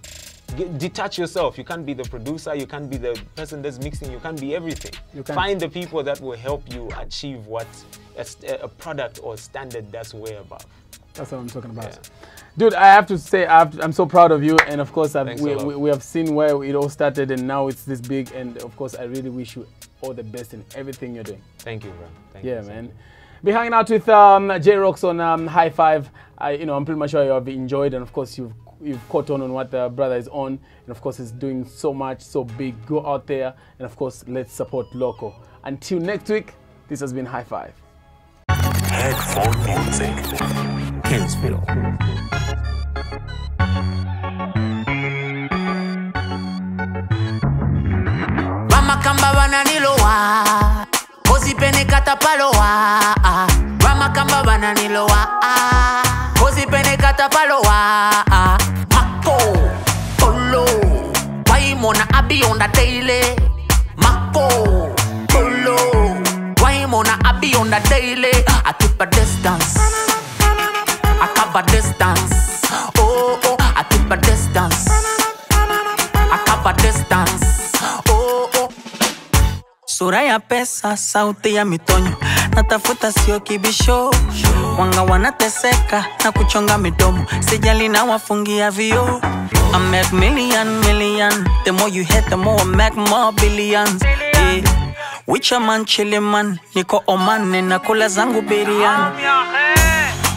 Detach yourself. You can't be the producer, you can't be the person that's mixing, you can't be everything. Find the people that will help you achieve what a product or standard that's way above.
That's what I'm talking about.
Yeah.
Dude, I have to say, I'm so proud of you, and of course we have seen where it all started, and now it's this big, and of course I really wish you all the best in everything you're doing.
Thank you, bro. Thank
you,
you,
man. Be hanging out with Jay Rox on High Five. You know, I'm pretty much sure you have enjoyed, and of course you've caught on what the brother is on, and of course he's doing so much, so big. Go out there, and of course let's support local. Until next week, this has been High Five.
Headphone music. Kingsville.
Ramakamba bananilowa, kozipene katapalowa. Ramakamba bananilowa, kozipene katapalowa. Mako, Tolo, Waimona Abi on the daily. Mako, Tolo, Waimona Abi on the daily. I keep a distance, I cover distance. Oh, oh, I keep a distance, I cover distance. Oh, oh. Sura ya pesa, sauti ya mitonyo, natafuta sio kibisho. Wanga wanateseka na kuchonga midomo, sijali na wafungia vio. I make million, the more you hit the more I make more billions. Yeah. Wicha man chili man, niko Oman na kula zangu biriani.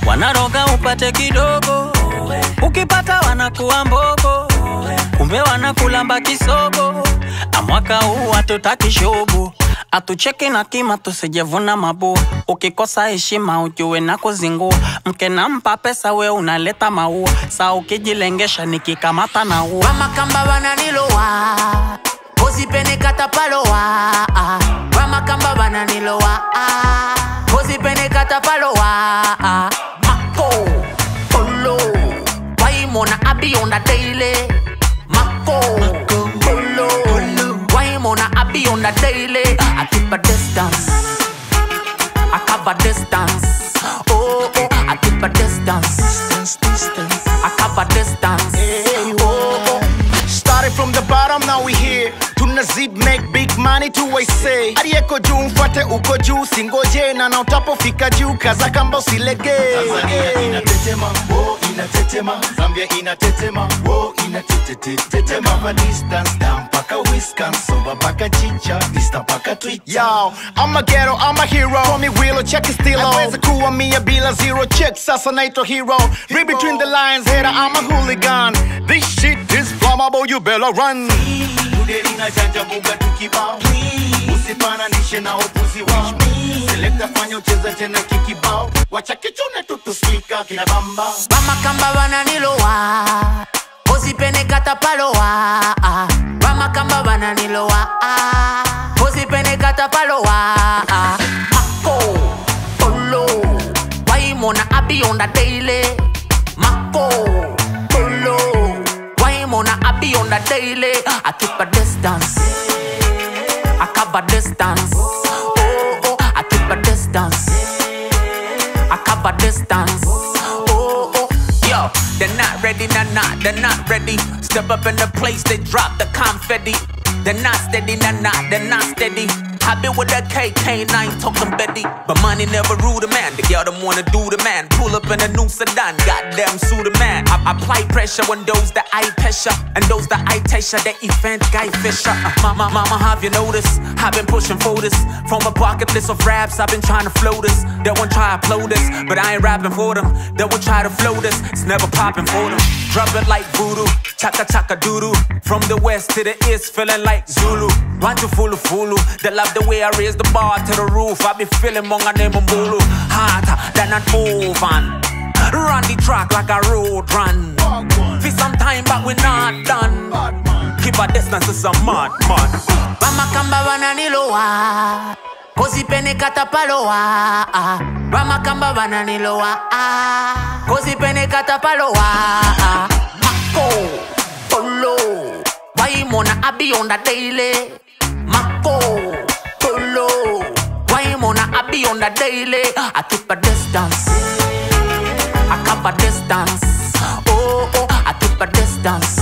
Wanaroga upate kidogo, ukipata wanakuwa mbogo, kumbe wanakulamba kisogo. Amwaka huu hatutaki shobo,
Atucheki na kima tusijevuna mabua. Ukikosa heshima ujue na kuzingua. Mke nampa pesa we unaleta maua. Saa ukijilengesha nikikamata na ua.
Mama kamba bananilowa Kozipene katapalowa Mama kamba bananilowa Kozipene katapalowa Mako Polo Waimona abi on the daily Mako Polo Waimona abi on the daily I keep a distance I cover distance Oh, oh, I keep a distance I cover distance Oh, oh.
Started from the bottom, now we here. Tuna zip make big money to I say. Arieko juu mfuate uko juu, singoje na na utapofika juu, kaza kamba usilege. Tanzania inatetema, oh inatetema. Zambia inatetema, oh inatetema. Cover distance, down paka Wisconsin, paka chicha, Eastern paka Twitter. Yo, I'm a ghetto, I'm a hero. Call me Willow, check it still on. Naweza kuwa mia bila zero check, sasa naito hero. Read between the lines, hater, I'm a hooligan. This shit is flammable, you better run. Uderi na janja buga tukibao. Usifananishe na upuzi wao. Selecta fanya ucheza tena kikibao. Wacha kichune tutuspika kina bamba.
Mama kamba bananilowa Kozipene katapalowa Mama kamba bananilowa Kozipene katapalowa Mako Polo Waimona abi on the daily Mako Polo Waimona abi on the daily I keep a distance I cover distance Oh, oh, I keep a distance I cover distance Oh, oh, yo They're not ready, they're not ready Step up in the place, they drop the confetti They're not steady, they're not steady I been with that KK9 talking Betty But money never rule the man The girl them wanna do the man Pull up in a new sedan Goddamn sue the man I apply pressure on those that I pressure And those that I pressure The event guy Fisher Mama, have you noticed I've been pushing for this From a bucket list of raps I've been trying to flow this They won't try to upload this But I ain't rapping for them They won't try to flow this It's never popping for them Drop it like voodoo Chaka chaka doodoo From the west to the east Feeling like Zulu Want to fulu They love the way I raise the bar to the roof I be feeling monga name Mbulu Harder than an oven Run the track like a road run For some time but we not done Keep a distance to some mad Mama kamba bananilowa Kozipene katapalowa Mama kamba bananilowa Kozipene katapalowa Mako Polo Waimona abi on the daily Mako Polo Waimona abi on the daily I keep a distance I cover distance Oh, oh, I keep a distance